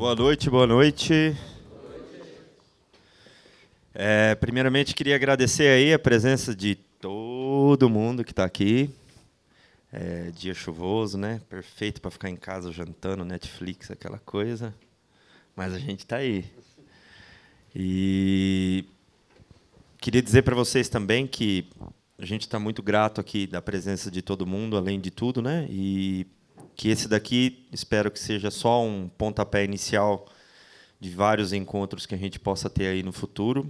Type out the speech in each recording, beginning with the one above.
Boa noite, boa noite. Primeiramente, queria agradecer aí a presença de todo mundo que está aqui. Dia chuvoso, né? Perfeito para ficar em casa jantando, Netflix, aquela coisa. Mas a gente está aí. E queria dizer para vocês também que a gente está muito grato aqui da presença de todo mundo, além de tudo, né? E que esse daqui, espero que seja só um pontapé inicial de vários encontros que a gente possa ter aí no futuro.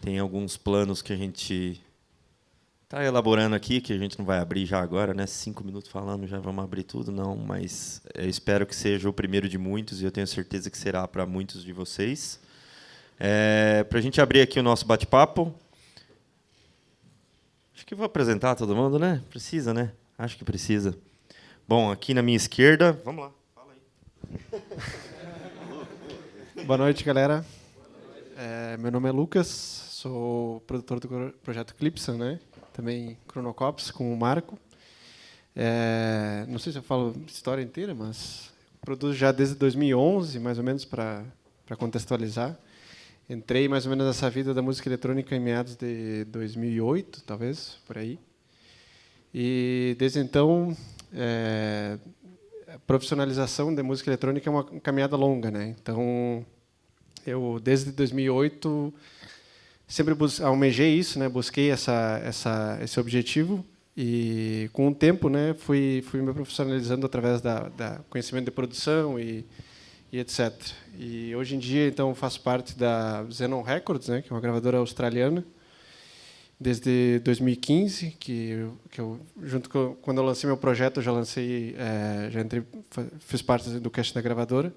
Tem alguns planos que a gente está elaborando aqui, que a gente não vai abrir já agora, né? 5 minutos falando, já vamos abrir tudo, não. Mas eu espero que seja o primeiro de muitos, e eu tenho certeza que será para muitos de vocês. Para a gente abrir aqui o nosso bate-papo, acho que vou apresentar todo mundo, né? Precisa, né? Acho que precisa. Bom, aqui na minha esquerda... Vamos lá, fala aí. Boa noite, galera. Meu nome é Lucas, sou produtor do projeto Clipson, né? Também Chronocops, com o Marco. Não sei se eu falo a história inteira, mas produzo já desde 2011, mais ou menos, para contextualizar. Entrei mais ou menos nessa vida da música eletrônica em meados de 2008, talvez, por aí. E, desde então, a profissionalização da música eletrônica é uma caminhada longa, né? Então, eu, desde 2008, sempre almejei isso, né? Busquei esse objetivo e, com o tempo, né, fui me profissionalizando através da conhecimento de produção e etc. E, hoje em dia, então, faço parte da Xenon Records, né, que é uma gravadora australiana, desde 2015, que eu quando eu lancei meu projeto, eu já lancei, fiz parte do cast da gravadora.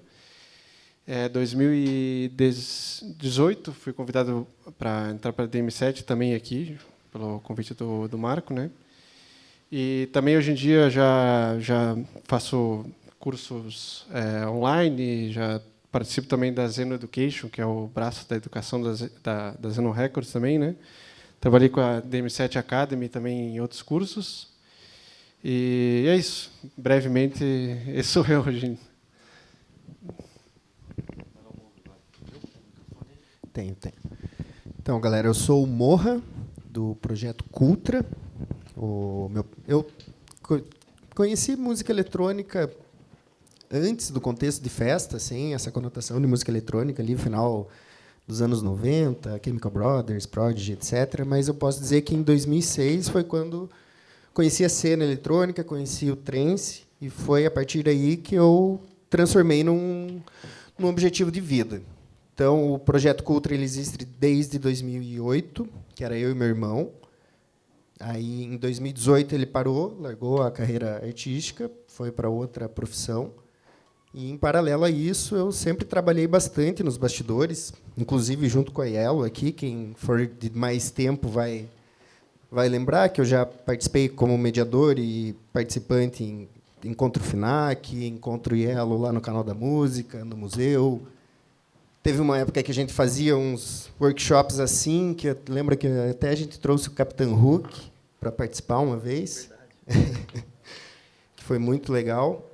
2018 fui convidado para entrar para a DM7 também aqui, pelo convite do Marco, né? E também hoje em dia já faço cursos online, já participo também da Xeno Education, que é o braço da educação da Xenon Records também, né? Trabalhei com a DM7 Academy também em outros cursos. E é isso. Brevemente, esse sou eu hoje. Tenho. Então, galera, eu sou o Morra, do projeto Cultra. Eu conheci música eletrônica antes do contexto de festa, sem essa conotação de música eletrônica, ali no final dos anos 90, Chemical Brothers, Prodigy, etc. Mas eu posso dizer que em 2006 foi quando conheci a cena eletrônica, conheci o trance, e foi a partir daí que eu transformei num objetivo de vida. Então, o projeto Cultra ele existe desde 2008, que era eu e meu irmão. Aí, em 2018, ele parou, largou a carreira artística, foi para outra profissão. E, em paralelo a isso, eu sempre trabalhei bastante nos bastidores, inclusive junto com a Yellow aqui. Quem for de mais tempo vai lembrar que eu já participei como mediador e participante em Encontro FINAC, Encontro Yellow lá no Canal da Música, no museu. Teve uma época que a gente fazia uns workshops assim, que eu lembro que até a gente trouxe o Capitão Hook para participar uma vez, que foi muito legal.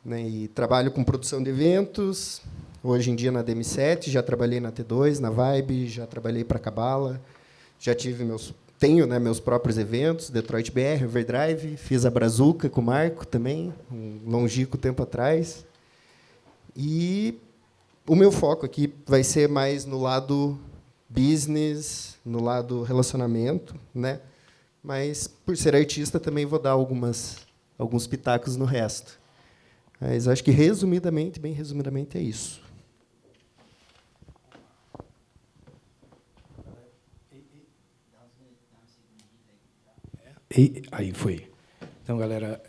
Né? E trabalho com produção de eventos, hoje em dia na DM7, já trabalhei na T2, na Vibe, já trabalhei para a Cabala, já tenho, né, meus próprios eventos, Detroit BR, Overdrive, fiz a Brazuca com o Marco também, um longínquo tempo atrás. E o meu foco aqui vai ser mais no lado business, no lado relacionamento, né? Mas, por ser artista, também vou dar alguns pitacos no resto. Mas acho que, resumidamente, bem resumidamente, é isso. Aí foi. Então, galera,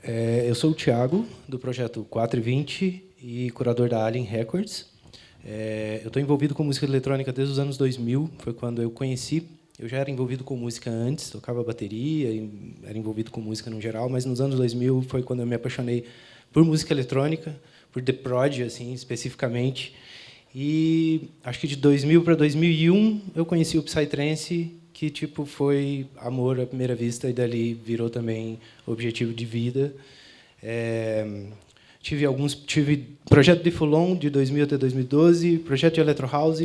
eu sou o Thiago, do projeto 420 e curador da Alien Records. Eu estou envolvido com música eletrônica desde os anos 2000, foi quando eu conheci. Eu já era envolvido com música antes, tocava bateria, era envolvido com música no geral, mas nos anos 2000 foi quando eu me apaixonei por música eletrônica, por The Prodigy, assim, especificamente. E acho que de 2000 para 2001 eu conheci o Psytrance, que tipo foi amor à primeira vista, e dali virou também objetivo de vida. Tive projeto de Fulon de 2000 até 2012, projeto de Electro House,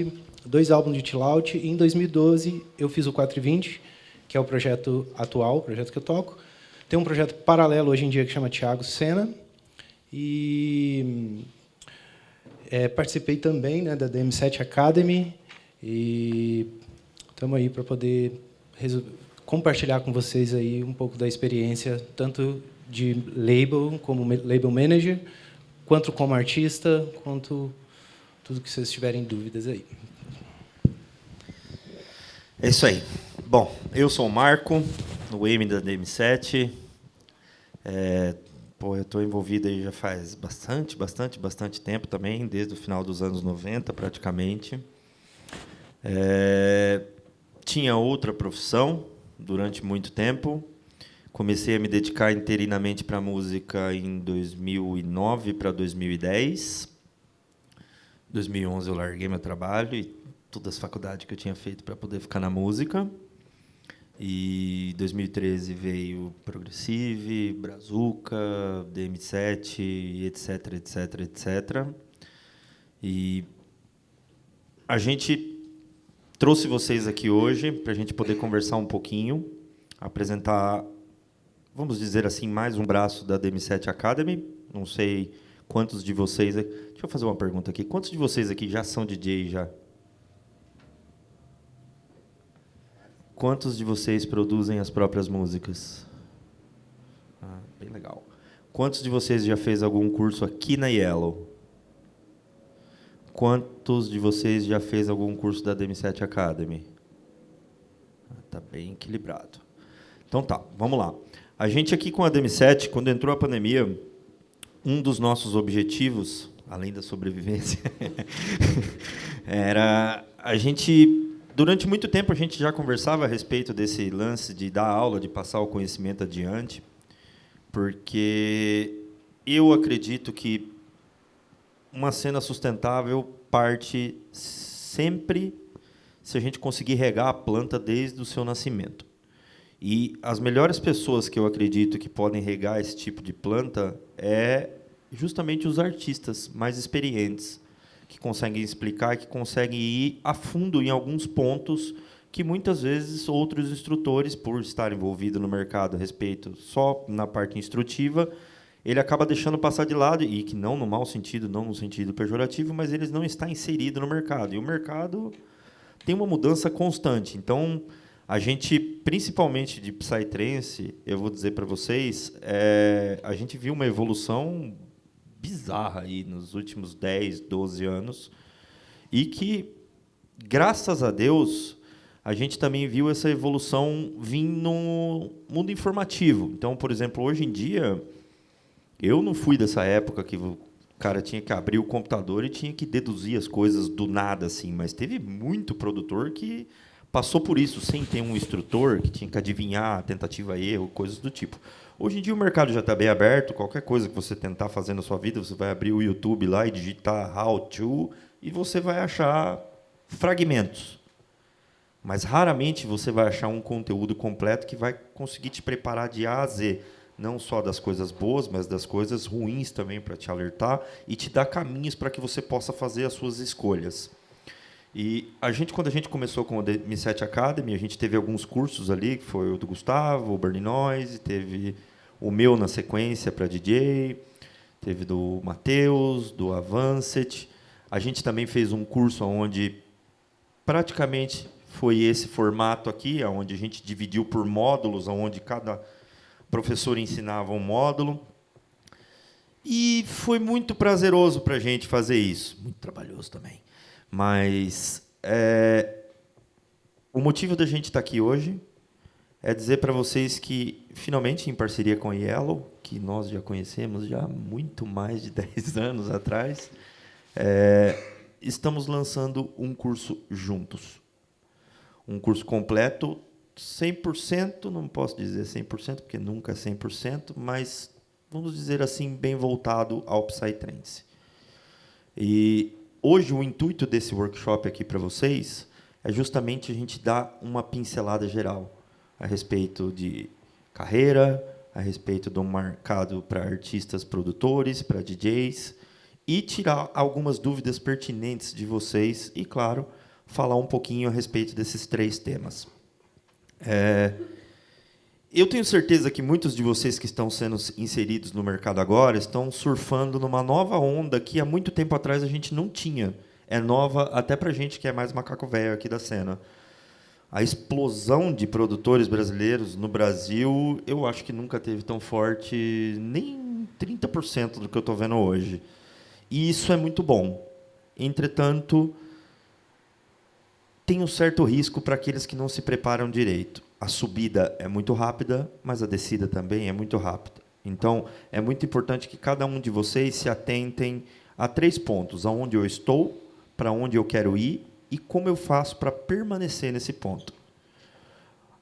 2 álbuns de chill out, e em 2012 eu fiz o 420, que é o projeto atual, o projeto que eu toco. Tem um projeto paralelo hoje em dia que chama Thiago Sena, e participei também, né, da DM7 Academy, e estamos aí para poder compartilhar com vocês aí um pouco da experiência, tanto de label, como label manager, quanto como artista, quanto tudo que vocês tiverem dúvidas aí. É isso aí. Bom, eu sou o Marco, o M da DM7. Eu estou envolvido aí já faz bastante tempo também, desde o final dos anos 90, praticamente. Tinha outra profissão durante muito tempo. Comecei a me dedicar interinamente para a música em 2009 para 2010. Em 2011 eu larguei meu trabalho e todas as faculdades que eu tinha feito para poder ficar na música. E em 2013 veio Progressive, Brazuca, DM7, etc. E a gente trouxe vocês aqui hoje para a gente poder conversar um pouquinho, apresentar, vamos dizer assim, mais um braço da DM7 Academy. Não sei quantos de vocês... Deixa eu fazer uma pergunta aqui. Quantos de vocês aqui já são DJ já? Quantos de vocês produzem as próprias músicas? Bem legal. Quantos de vocês já fez algum curso aqui na Yellow? Quantos de vocês já fez algum curso da DM7 Academy? Está bem equilibrado. Então tá, vamos lá. A gente aqui com a DM7, quando entrou a pandemia, um dos nossos objetivos, além da sobrevivência, era a gente... Durante muito tempo, a gente já conversava a respeito desse lance de dar aula, de passar o conhecimento adiante, porque eu acredito que uma cena sustentável parte sempre se a gente conseguir regar a planta desde o seu nascimento. E as melhores pessoas que eu acredito que podem regar esse tipo de planta é justamente os artistas mais experientes, que conseguem explicar, que conseguem ir a fundo em alguns pontos que muitas vezes outros instrutores, por estar envolvido no mercado a respeito só na parte instrutiva, ele acaba deixando passar de lado, e que não no mau sentido, não no sentido pejorativo, mas eles não estão inseridos no mercado. E o mercado tem uma mudança constante. Então, a gente, principalmente de Psytrance, eu vou dizer para vocês, a gente viu uma evolução bizarra aí nos últimos 10, 12 anos, e que, graças a Deus, a gente também viu essa evolução vir no mundo informativo. Então, por exemplo, hoje em dia, eu não fui dessa época que o cara tinha que abrir o computador e tinha que deduzir as coisas do nada, assim, mas teve muito produtor que passou por isso, sem ter um instrutor, que tinha que adivinhar tentativa erro, coisas do tipo. Hoje em dia o mercado já está bem aberto, qualquer coisa que você tentar fazer na sua vida, você vai abrir o YouTube lá e digitar how to, e você vai achar fragmentos. Mas raramente você vai achar um conteúdo completo que vai conseguir te preparar de A a Z, não só das coisas boas, mas das coisas ruins também, para te alertar e te dar caminhos para que você possa fazer as suas escolhas. E quando a gente começou com o DM7 Academy, a gente teve alguns cursos ali, que foi o do Gustavo, o Burning Noise, teve o meu na sequência para DJ, teve do Matheus, do Avancet. A gente também fez um curso onde praticamente foi esse formato aqui, onde a gente dividiu por módulos, onde cada professor ensinava um módulo. E foi muito prazeroso para a gente fazer isso. Muito trabalhoso também. Mas o motivo da gente estar aqui hoje é dizer para vocês que, finalmente, em parceria com a Yellow, que nós já conhecemos já há muito mais de 10 anos atrás, estamos lançando um curso juntos. Um curso completo, 100%, não posso dizer 100%, porque nunca é 100%, mas, vamos dizer assim, bem voltado ao Psytrance. E hoje o intuito desse workshop aqui para vocês é justamente a gente dar uma pincelada geral a respeito de carreira, a respeito do mercado para artistas produtores, para DJs, e tirar algumas dúvidas pertinentes de vocês e, claro, falar um pouquinho a respeito desses 3 temas. Eu tenho certeza que muitos de vocês que estão sendo inseridos no mercado agora estão surfando numa nova onda que há muito tempo atrás a gente não tinha. É nova até para a gente que é mais macaco velho aqui da cena. A explosão de produtores brasileiros no Brasil, eu acho que nunca teve tão forte, nem 30% do que eu estou vendo hoje. E isso é muito bom. Entretanto, tem um certo risco para aqueles que não se preparam direito. A subida é muito rápida, mas a descida também é muito rápida. Então, é muito importante que cada um de vocês se atentem a 3 pontos: aonde eu estou, para onde eu quero ir e como eu faço para permanecer nesse ponto.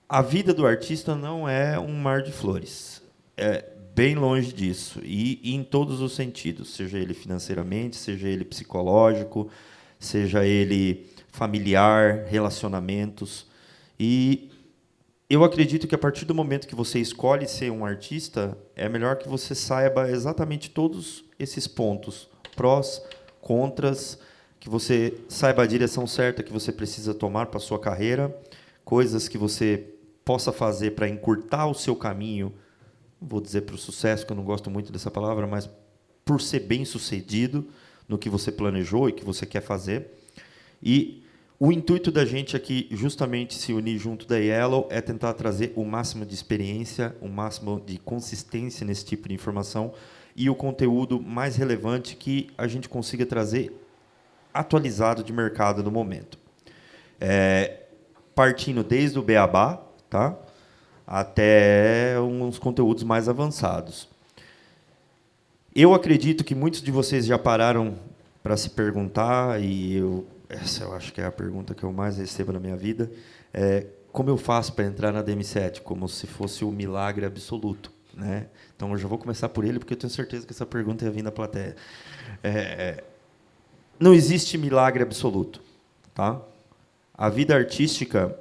A vida do artista não é um mar de flores. É bem longe disso, e em todos os sentidos, seja ele financeiramente, seja ele psicológico, seja ele familiar, relacionamentos. E eu acredito que, a partir do momento que você escolhe ser um artista, é melhor que você saiba exatamente todos esses pontos, prós, contras, que você saiba a direção certa que você precisa tomar para a sua carreira, coisas que você possa fazer para encurtar o seu caminho, vou dizer para o sucesso, que eu não gosto muito dessa palavra, mas por ser bem-sucedido no que você planejou e que você quer fazer. E o intuito da gente aqui, justamente se unir junto da Yellow, é tentar trazer o máximo de experiência, o máximo de consistência nesse tipo de informação e o conteúdo mais relevante que a gente consiga trazer atualizado de mercado no momento. Partindo desde o beabá, tá? Até uns conteúdos mais avançados. Eu acredito que muitos de vocês já pararam para se perguntar, e essa eu acho que é a pergunta que eu mais recebo na minha vida, como eu faço para entrar na DM7? Como se fosse o milagre absoluto, né? Então, eu já vou começar por ele, porque eu tenho certeza que essa pergunta ia vir da plateia. Não existe milagre absoluto, tá? A vida artística,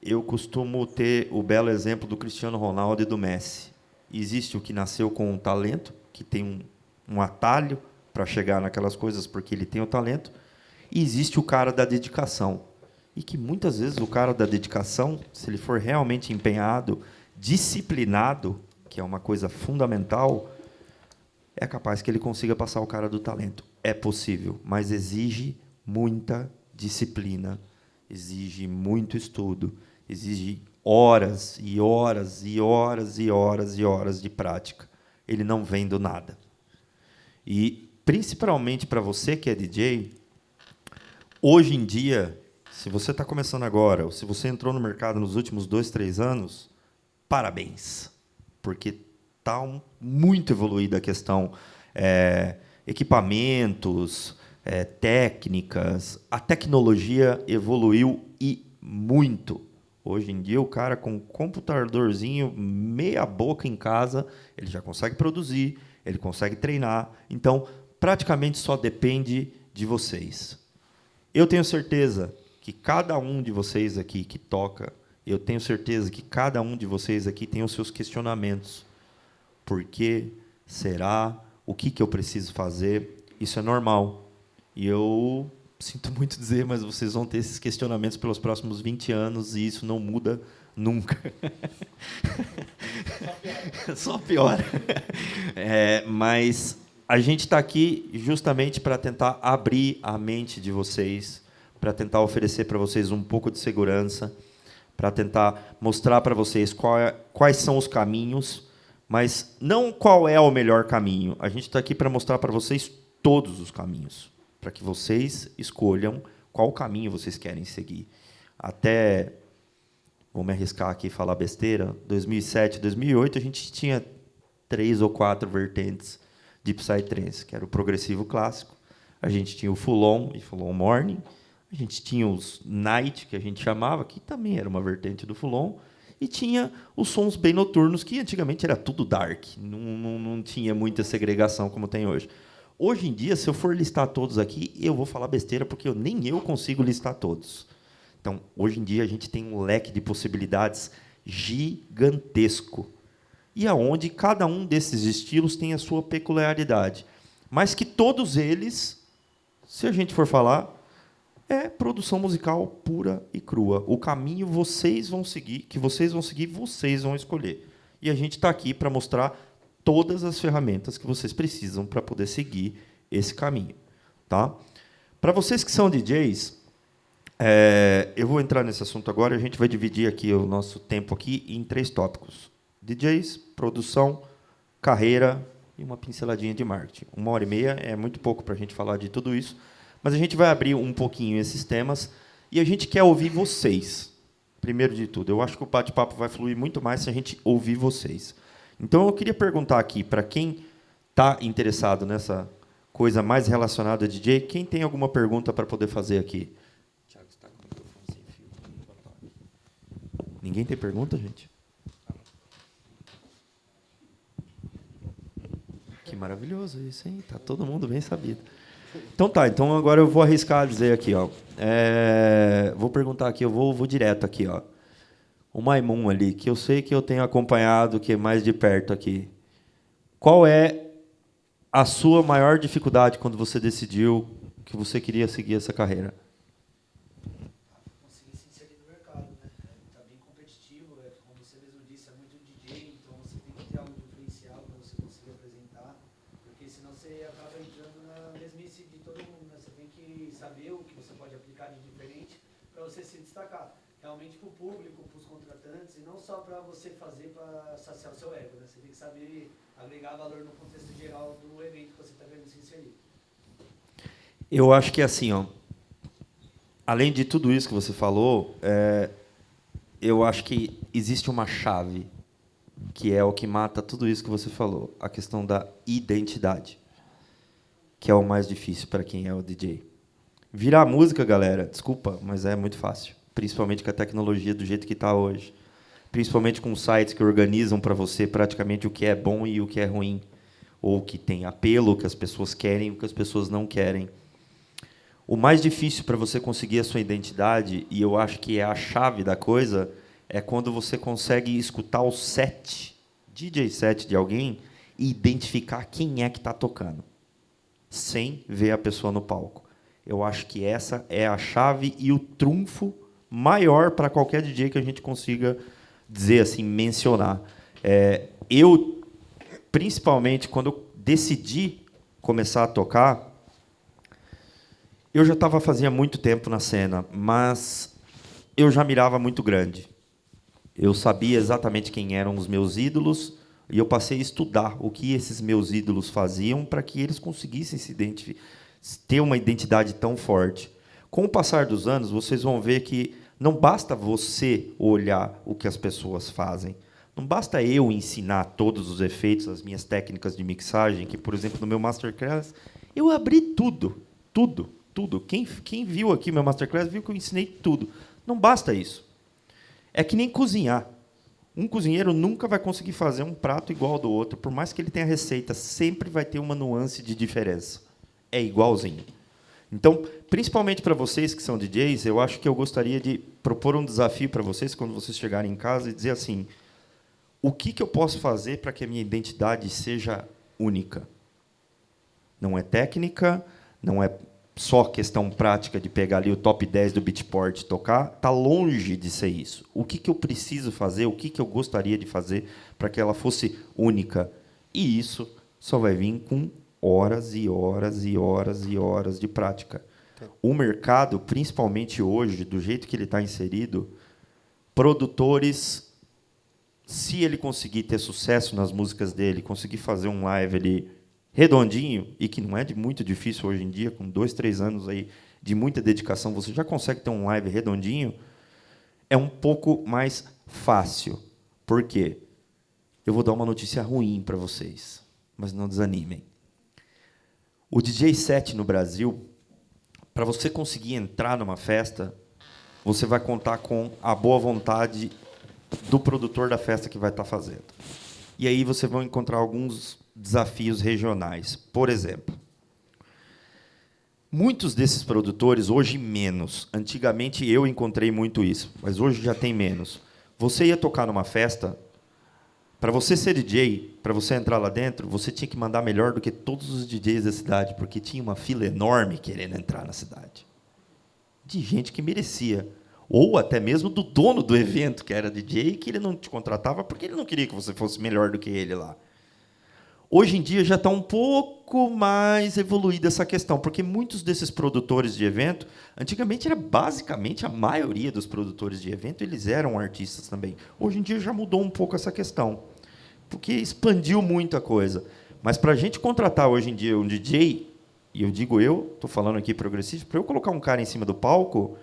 eu costumo ter o belo exemplo do Cristiano Ronaldo e do Messi. Existe o que nasceu com um talento, que tem um atalho para chegar naquelas coisas porque ele tem o talento, e existe o cara da dedicação. E que muitas vezes o cara da dedicação, se ele for realmente empenhado, disciplinado, que é uma coisa fundamental, é capaz que ele consiga passar o cara do talento. É possível, mas exige muita disciplina, exige muito estudo, exige horas e horas e horas e horas e horas de prática. Ele não vem do nada. E, principalmente para você que é DJ, hoje em dia, se você está começando agora, ou se você entrou no mercado nos últimos 2, 3 anos, parabéns, porque está muito evoluída a questão equipamentos, técnicas, a tecnologia evoluiu e muito. Hoje em dia, o cara com um computadorzinho meia boca em casa, ele já consegue produzir, ele consegue treinar. Então, praticamente só depende de vocês. Eu tenho certeza que cada um de vocês aqui que toca, eu tenho certeza que cada um de vocês aqui tem os seus questionamentos. Por quê? Será? O que eu preciso fazer? Isso é normal. E eu sinto muito dizer, mas vocês vão ter esses questionamentos pelos próximos 20 anos e isso não muda nunca. Só piora. Mas a gente está aqui justamente para tentar abrir a mente de vocês, para tentar oferecer para vocês um pouco de segurança, para tentar mostrar para vocês quais são os caminhos, mas não qual é o melhor caminho. A gente está aqui para mostrar para vocês todos os caminhos, para que vocês escolham qual caminho vocês querem seguir. Até, vou me arriscar aqui e falar besteira, 2007, 2008, a gente tinha 3 ou 4 vertentes de Psytrance, que era o progressivo clássico, a gente tinha o Full On e Full On Morning, a gente tinha os Night, que a gente chamava, que também era uma vertente do Full On, e tinha os sons bem noturnos, que antigamente era tudo dark, não tinha muita segregação como tem hoje. Hoje em dia, se eu for listar todos aqui, eu vou falar besteira, porque nem eu consigo listar todos. Então, hoje em dia, a gente tem um leque de possibilidades gigantesco. e aonde cada um desses estilos tem a sua peculiaridade. Mas que todos eles, se a gente for falar, é produção musical pura e crua. O caminho vocês vão seguir, vocês vão escolher. E a gente está aqui para mostrar todas as ferramentas que vocês precisam para poder seguir esse caminho. Tá? Para vocês que são DJs, eu vou entrar nesse assunto agora, a gente vai dividir aqui o nosso tempo aqui em 3 tópicos. DJs, produção, carreira e uma pinceladinha de marketing. 1h30 é muito pouco para a gente falar de tudo isso, mas a gente vai abrir um pouquinho esses temas e a gente quer ouvir vocês, primeiro de tudo. Eu acho que o bate-papo vai fluir muito mais se a gente ouvir vocês. Então, eu queria perguntar aqui, para quem está interessado nessa coisa mais relacionada a DJ, quem tem alguma pergunta para poder fazer aqui? Thiago, você está com o microfone sem fio. Ninguém tem pergunta, gente? Que maravilhoso isso, hein? Tá todo mundo bem sabido. Então tá, então agora eu vou arriscar dizer aqui, ó. Vou perguntar aqui, eu vou direto aqui, ó. O Maimun ali, que eu sei que eu tenho acompanhado que é mais de perto aqui. Qual é a sua maior dificuldade quando você decidiu que você queria seguir essa carreira? Conseguir se inserir no mercado, né? Tá bem competitivo, como você mesmo disse, é muito DJ, então você tem que ter algo diferencial para você conseguir apresentar, porque senão você acaba entrando na mesmice de todo mundo, né? Você tem que saber o que você pode aplicar de diferente para você se destacar. Realmente para o público, para os contratantes, e não só para você fazer para saciar o seu ego, né? Você tem que saber agregar valor no contexto geral do evento que você está querendo se inserir. Eu acho que assim, ó, além de tudo isso que você falou, eu acho que existe uma chave que é o que mata tudo isso que você falou, a questão da identidade, que é o mais difícil para quem é o DJ. Virar música, galera, desculpa, mas é muito fácil, principalmente com a tecnologia do jeito que está hoje, principalmente com sites que organizam para você praticamente o que é bom e o que é ruim, ou que tem apelo, o que as pessoas querem e o que as pessoas não querem. O mais difícil para você conseguir a sua identidade, e eu acho que é a chave da coisa, é quando você consegue escutar o DJ set de alguém e identificar quem é que está tocando, sem ver a pessoa no palco. Eu acho que essa é a chave e o trunfo maior para qualquer DJ que a gente consiga dizer assim, mencionar. Eu, principalmente, quando eu decidi começar a tocar, eu já estava fazia muito tempo na cena, mas eu já mirava muito grande. Eu sabia exatamente quem eram os meus ídolos e eu passei a estudar o que esses meus ídolos faziam para que eles conseguissem se ter uma identidade tão forte. Com o passar dos anos, vocês vão ver que não basta você olhar o que as pessoas fazem. Não basta eu ensinar todos os efeitos, as minhas técnicas de mixagem, que, por exemplo, no meu Masterclass, eu abri tudo. Quem viu aqui meu Masterclass viu que eu ensinei tudo. Não basta isso. É que nem cozinhar. Um cozinheiro nunca vai conseguir fazer um prato igual ao do outro. Por mais que ele tenha receita, sempre vai ter uma nuance de diferença. É igualzinho. Então, principalmente para vocês que são DJs, eu acho que eu gostaria de propor um desafio para vocês, quando vocês chegarem em casa, e dizer assim, o que eu posso fazer para que a minha identidade seja única? Não é técnica, não é só questão prática de pegar ali o top 10 do Beatport e tocar, está longe de ser isso. O que eu preciso fazer, o que eu gostaria de fazer para que ela fosse única? E isso só vai vir com horas e horas e horas e horas de prática. O mercado, principalmente hoje, do jeito que ele está inserido, produtores, se ele conseguir ter sucesso nas músicas dele, conseguir fazer um live ali redondinho, e que não é muito difícil hoje em dia, com 2, 3 anos aí de muita dedicação, você já consegue ter um live redondinho, é um pouco mais fácil. Por quê? Eu vou dar uma notícia ruim para vocês, mas não desanimem. O DJ set no Brasil, para você conseguir entrar numa festa, você vai contar com a boa vontade do produtor da festa que vai estar fazendo. E aí você vai encontrar alguns desafios regionais. Por exemplo, muitos desses produtores, hoje menos, antigamente eu encontrei muito isso, mas hoje já tem menos. Você ia tocar numa festa, Para você ser DJ, para você entrar lá dentro, você tinha que mandar melhor do que todos os DJs da cidade, porque tinha uma fila enorme querendo entrar na cidade. De gente que merecia. Ou até mesmo do dono do evento, que era DJ, que ele não te contratava porque ele não queria que você fosse melhor do que ele lá. Hoje em dia já está um pouco mais evoluída essa questão, porque muitos desses produtores de evento, antigamente era basicamente a maioria dos produtores de evento, eles eram artistas também. Hoje em dia já mudou um pouco essa questão, porque expandiu muito a coisa. Mas para a gente contratar hoje em dia um DJ, e eu digo estou falando aqui progressivo, para eu colocar um cara em cima do palco,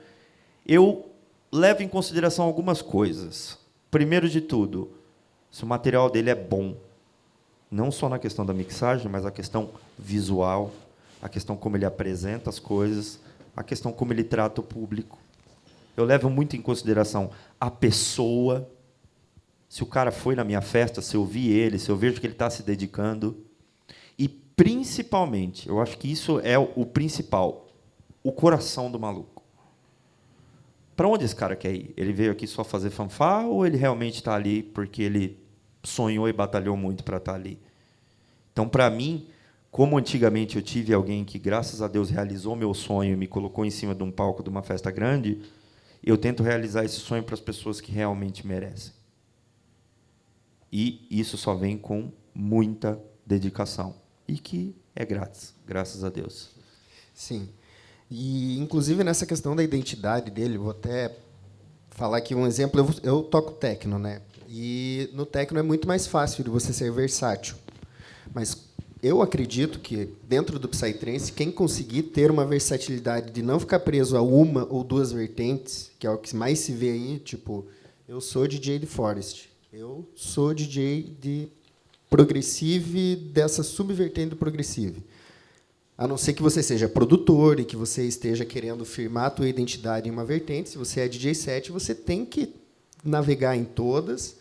eu levo em consideração algumas coisas. Primeiro de tudo, se o material dele é bom, não só na questão da mixagem, mas a questão visual, a questão como ele apresenta as coisas, a questão como ele trata o público. Eu levo muito em consideração a pessoa. Se o cara foi na minha festa, se eu vi ele, se eu vejo que ele está se dedicando. E, principalmente, eu acho que isso é o principal, o coração do maluco. Para onde esse cara quer ir? Ele veio aqui só fazer fanfarra ou ele realmente está ali porque ele sonhou e batalhou muito para estar ali? Então, para mim, como antigamente eu tive alguém que, graças a Deus, realizou meu sonho e me colocou em cima de um palco de uma festa grande, eu tento realizar esse sonho para as pessoas que realmente merecem. E isso só vem com muita dedicação. E que é grátis, graças a Deus. Sim. E, inclusive, nessa questão da identidade dele, vou até falar aqui um exemplo. Eu toco techno, né? E no techno é muito mais fácil de você ser versátil. Mas eu acredito que, dentro do Psytrance, quem conseguir ter uma versatilidade de não ficar preso a uma ou duas vertentes, que é o que mais se vê aí, tipo, eu sou DJ de Forest, eu sou DJ de Progressive, dessa subvertente do Progressive. A não ser que você seja produtor e que você esteja querendo firmar a tua identidade em uma vertente, se você é DJ set, você tem que navegar em todas,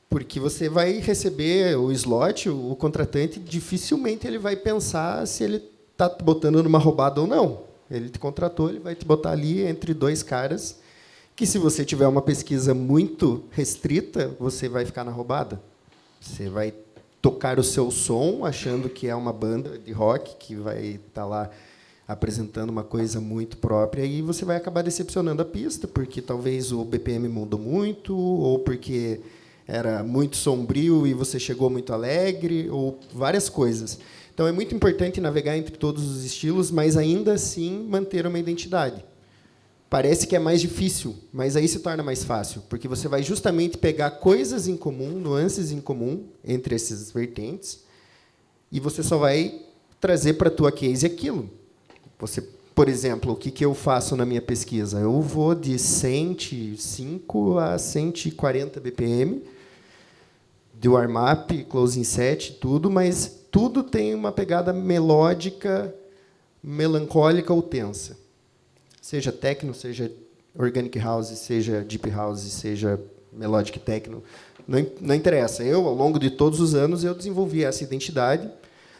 porque você vai receber o slot, o contratante, dificilmente ele vai pensar se ele está te botando numa roubada ou não. Ele te contratou, ele vai te botar ali entre dois caras, que se você tiver uma pesquisa muito restrita, você vai ficar na roubada. Você vai tocar o seu som, achando que é uma banda de rock que vai estar lá apresentando uma coisa muito própria, e você vai acabar decepcionando a pista, porque talvez o BPM mudou muito, ou porque era muito sombrio e você chegou muito alegre, ou várias coisas. Então, é muito importante navegar entre todos os estilos, mas, ainda assim, manter uma identidade. Parece que é mais difícil, mas aí se torna mais fácil, porque você vai justamente pegar coisas em comum, nuances em comum entre essas vertentes, e você só vai trazer para a tua case aquilo. Você, por exemplo, o que eu faço na minha pesquisa? Eu vou de 105 a 140 BPM, de warm-up, closing set, tudo, mas tudo tem uma pegada melódica, melancólica ou tensa. Seja techno, seja organic house, seja deep house, seja melodic techno, não interessa. Eu, ao longo de todos os anos, eu desenvolvi essa identidade.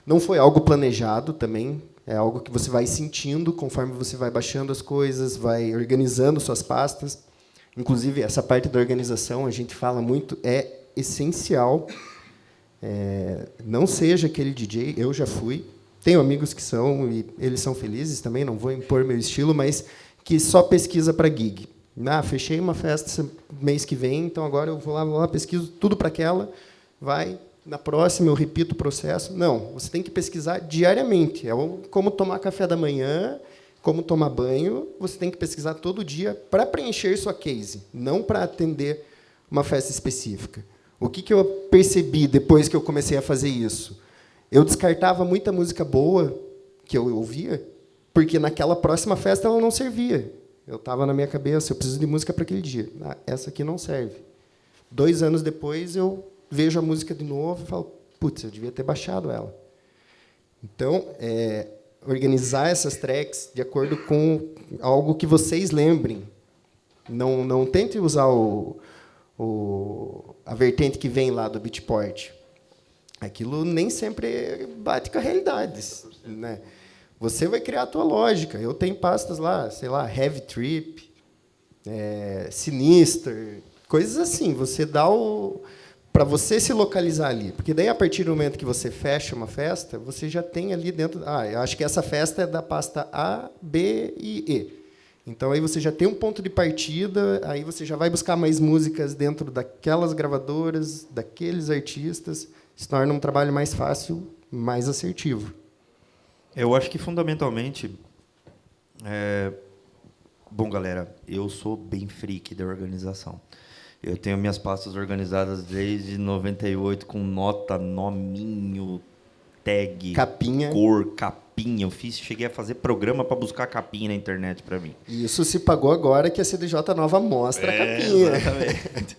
Não foi algo planejado também, é algo que você vai sentindo conforme você vai baixando as coisas, vai organizando suas pastas. Inclusive, essa parte da organização, a gente fala muito, é essencial. Não seja aquele DJ, eu já fui, tenho amigos que são, e eles são felizes também, não vou impor meu estilo, mas que só pesquisa para gig. Fechei uma festa mês que vem, então agora eu vou lá pesquiso tudo para aquela, na próxima eu repito o processo. Não, você tem que pesquisar diariamente. É como tomar café da manhã, como tomar banho, você tem que pesquisar todo dia para preencher sua case, não para atender uma festa específica. O que eu percebi depois que eu comecei a fazer isso? Eu descartava muita música boa que eu ouvia, porque naquela próxima festa ela não servia. Eu estava na minha cabeça, eu preciso de música para aquele dia. Essa aqui não serve. 2 anos depois, eu vejo a música de novo e falo, putz, eu devia ter baixado ela. Então, organizar essas tracks de acordo com algo que vocês lembrem. Não tente usar a vertente que vem lá do Beatport. Aquilo nem sempre bate com a realidade, né? Você vai criar a tua lógica. Eu tenho pastas lá, sei lá, Heavy Trip, Sinister, coisas assim. Você dá para você se localizar ali. Porque daí, a partir do momento que você fecha uma festa, você já tem ali dentro... eu acho que essa festa é da pasta A, B e E. Então, aí você já tem um ponto de partida, aí você já vai buscar mais músicas dentro daquelas gravadoras, daqueles artistas. Se torna um trabalho mais fácil, mais assertivo. Eu acho que, fundamentalmente... Bom, galera, eu sou bem freak da organização. Eu tenho minhas pastas organizadas desde 98, com nota, nominho, tag, capinha. Cor, capinha. Cheguei a fazer programa para buscar capinha na internet para mim. E isso se pagou agora que a CDJ Nova mostra a capinha. Exatamente.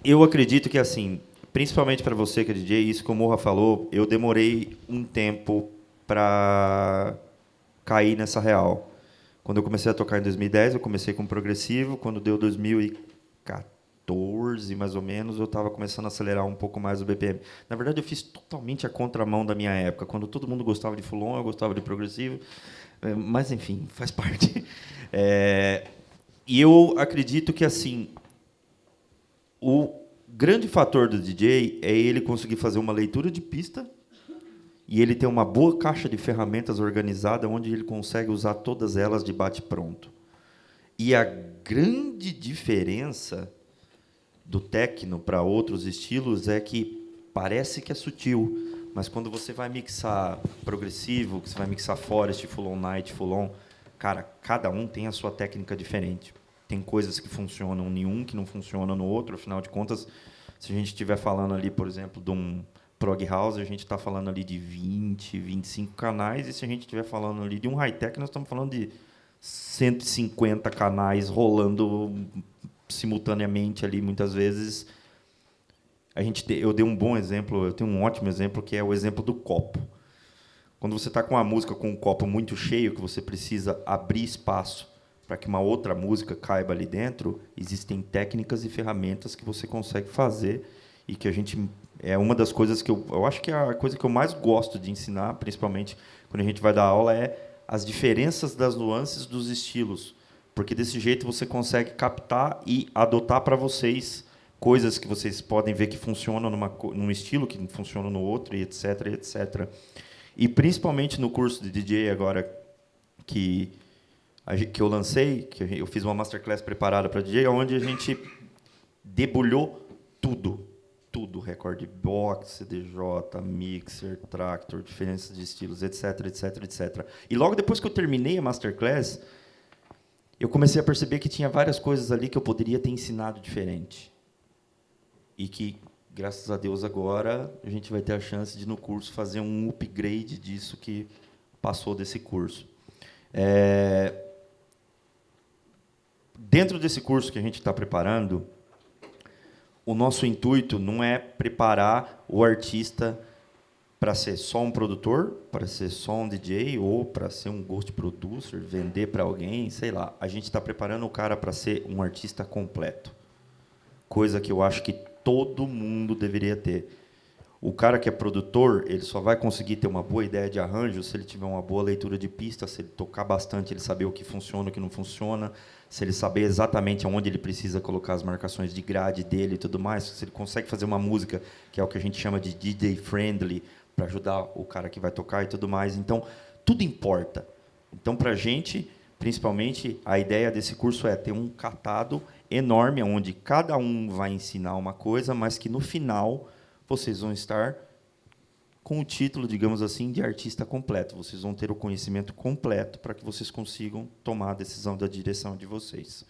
Eu acredito que, assim, principalmente para você que é DJ, isso que o Morra falou, eu demorei um tempo para cair nessa real. Quando eu comecei a tocar em 2010, eu comecei com progressivo. Quando deu 2014, mais ou menos, eu estava começando a acelerar um pouco mais o BPM. Na verdade, eu fiz totalmente a contramão da minha época. Quando todo mundo gostava de full-on, eu gostava de progressivo. Mas, enfim, faz parte. E eu acredito que, assim, o grande fator do DJ é ele conseguir fazer uma leitura de pista e ele ter uma boa caixa de ferramentas organizada onde ele consegue usar todas elas de bate-pronto. E a grande diferença do techno para outros estilos é que parece que é sutil, mas quando você vai mixar progressivo, que você vai mixar forest, full-on night, full-on, cara, cada um tem a sua técnica diferente. Tem coisas que funcionam em um, que não funcionam no outro. Afinal de contas, se a gente estiver falando ali, por exemplo, de um prog house, a gente está falando ali de 20, 25 canais, e se a gente estiver falando ali de um high-tech, nós estamos falando de 150 canais rolando simultaneamente ali, muitas vezes. Eu dei um bom exemplo, eu tenho um ótimo exemplo, que é o exemplo do copo. Quando você está com uma música com um copo muito cheio, que você precisa abrir espaço para que uma outra música caiba ali dentro, existem técnicas e ferramentas que você consegue fazer e que a gente... É uma das coisas que eu acho que é a coisa que eu mais gosto de ensinar, principalmente quando a gente vai dar aula, é as diferenças das nuances dos estilos. Porque desse jeito você consegue captar e adotar para vocês coisas que vocês podem ver que funcionam num estilo, que não funcionam no outro, e etc, etc. E principalmente no curso de DJ agora que eu lancei, que eu fiz uma masterclass preparada para DJ, onde a gente debulhou tudo, recorde box, CDJ, mixer, tractor, diferenças de estilos, etc, etc, etc. E logo depois que eu terminei a masterclass, eu comecei a perceber que tinha várias coisas ali que eu poderia ter ensinado diferente. E que, graças a Deus, agora a gente vai ter a chance de, no curso, fazer um upgrade disso que passou desse curso. Dentro desse curso que a gente está preparando, o nosso intuito não é preparar o artista para ser só um produtor, para ser só um DJ, ou para ser um ghost producer, vender para alguém, sei lá. A gente está preparando o cara para ser um artista completo. Coisa que eu acho que todo mundo deveria ter. O cara que é produtor, ele só vai conseguir ter uma boa ideia de arranjo se ele tiver uma boa leitura de pista, se ele tocar bastante, ele saber o que funciona, o que não funciona, se ele saber exatamente aonde ele precisa colocar as marcações de grade dele e tudo mais, se ele consegue fazer uma música, que é o que a gente chama de DJ friendly, para ajudar o cara que vai tocar e tudo mais. Então, tudo importa. Então, para a gente, principalmente, a ideia desse curso é ter um catado enorme, onde cada um vai ensinar uma coisa, mas que, no final, vocês vão estar com o título, digamos assim, de artista completo. Vocês vão ter o conhecimento completo para que vocês consigam tomar a decisão da direção de vocês.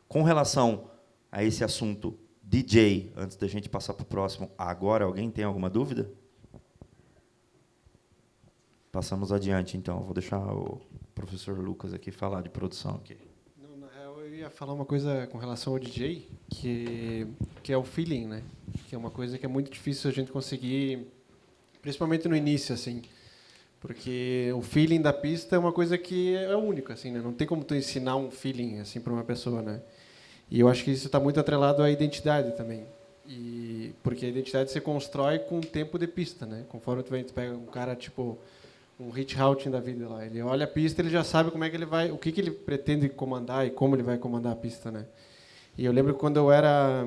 Com relação a esse assunto DJ, antes da gente passar para o próximo, agora alguém tem alguma dúvida? Passamos adiante, então. Vou deixar o professor Lucas aqui falar de produção. Aqui. Não, na real, eu ia falar uma coisa com relação ao DJ, que é o feeling, né? Que é uma coisa que é muito difícil a gente conseguir, principalmente no início, assim, porque o feeling da pista é uma coisa que é única, assim, né? Não tem como tu ensinar um feeling assim para uma pessoa, né? E eu acho que isso está muito atrelado à identidade também. Porque a identidade se constrói com o tempo de pista, né? Conforme tu pega um cara tipo um Rich Houghton da vida lá, ele olha a pista, ele já sabe como é que ele vai, o que ele pretende comandar e como ele vai comandar a pista, né? E eu lembro que quando eu era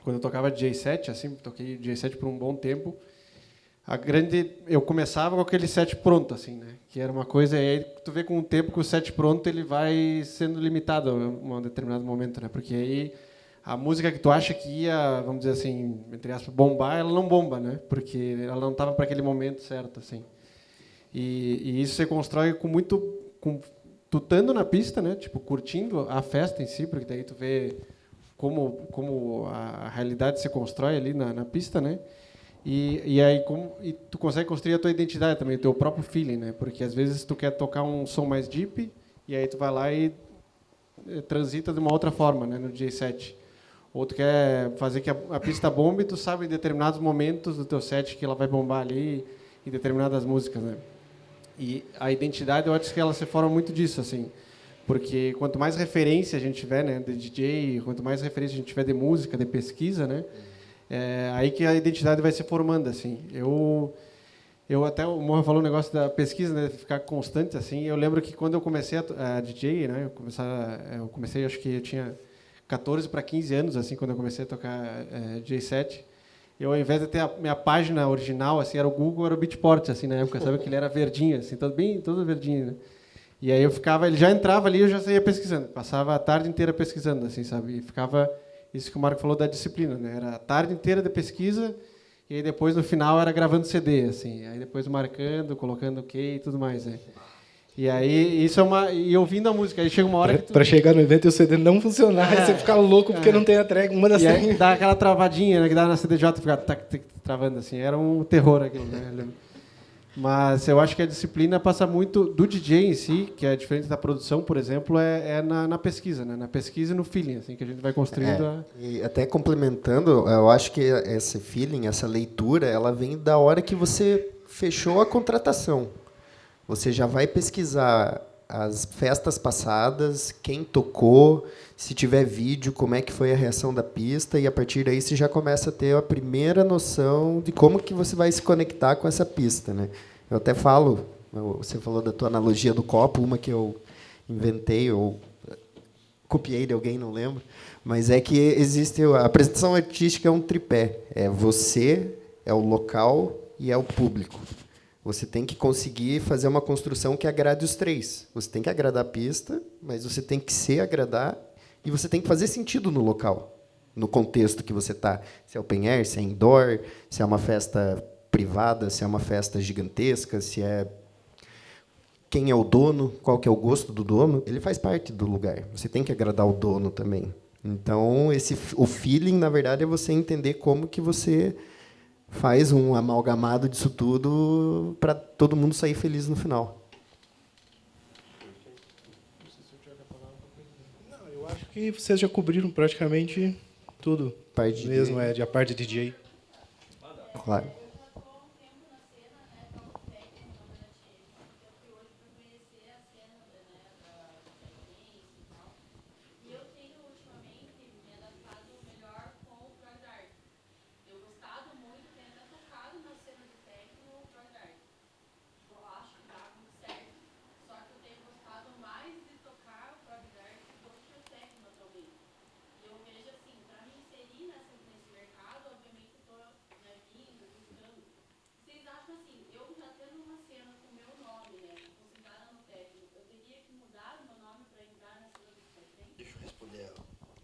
quando eu tocava DJ set, assim, toquei DJ set por um bom tempo, eu começava com aquele set pronto, assim, né? Que era uma coisa, e aí tu vê com o tempo que o set pronto ele vai sendo limitado em um determinado momento, né? Porque aí a música que tu acha que ia, vamos dizer assim, entre aspas, bombar, ela não bomba, né? Porque ela não estava para aquele momento certo, assim. E isso você constrói tu estando na pista, né? Tipo, curtindo a festa em si, porque daí tu vê como a realidade se constrói ali na pista, né? E aí e tu consegue construir a tua identidade também, o teu próprio feeling, né? Porque às vezes tu quer tocar um som mais deep e aí tu vai lá e transita de uma outra forma, né, no DJ set. Ou tu quer fazer que a pista bombe, tu sabe em determinados momentos do teu set que ela vai bombar ali em determinadas músicas, né? E a identidade, eu acho que ela se forma muito disso, assim. Porque quanto mais referência a gente tiver, né, de DJ, quanto mais referência a gente tiver de música, de pesquisa, né, aí que a identidade vai se formando, assim. Eu até, o Morra falou um negócio da pesquisa, né, ficar constante, assim. Eu lembro que quando eu comecei a DJ, né, eu comecei, acho que eu tinha 14 para 15 anos, assim, quando eu comecei a tocar DJ set. Eu, ao invés de ter a minha página original, assim, era o Google, era o Beatport, assim, na época, sabe, que ele era verdinho, assim, todo verdinho, né? E aí ele já entrava ali, eu já saía pesquisando, passava a tarde inteira pesquisando, assim, sabe? E ficava isso que o Marco falou da disciplina, né? Era a tarde inteira de pesquisa e aí depois no final era gravando CD, assim, aí depois marcando, colocando OK e tudo mais, né? E aí isso e ouvindo a música, aí chega uma hora para chegar no evento e o CD não funcionar, aí você fica louco porque não tem a track, uma das e aí dá aquela travadinha, né, que dá na CDJ, fica travando assim, era um terror aquilo, né? Mas eu acho que a disciplina passa muito do DJ em si, que é diferente da produção, por exemplo, na pesquisa, né? Na pesquisa e no feeling, assim, que a gente vai construindo. E até complementando, eu acho que esse feeling, essa leitura, ela vem da hora que você fechou a contratação. Você já vai pesquisar as festas passadas, quem tocou, se tiver vídeo, como é que foi a reação da pista, e a partir daí você já começa a ter a primeira noção de como que você vai se conectar com essa pista, né? Eu até falo, você falou da tua analogia do copo, uma que eu inventei ou copiei de alguém, não lembro, mas é que existe a apresentação artística é um tripé, é você, é o local e é o público. Você tem que conseguir fazer uma construção que agrade os três. Você tem que agradar a pista, mas você tem que se agradar e você tem que fazer sentido no local, no contexto que você está. Se é open air, se é indoor, se é uma festa privada, se é uma festa gigantesca, se é quem é o dono, qual que é o gosto do dono, ele faz parte do lugar. Você tem que agradar o dono também. Então, o feeling, na verdade, é você entender como que você faz um amalgamado disso tudo para todo mundo sair feliz no final. Não, eu acho que vocês já cobriram praticamente tudo. Parte de mesmo, a parte de DJ. Claro.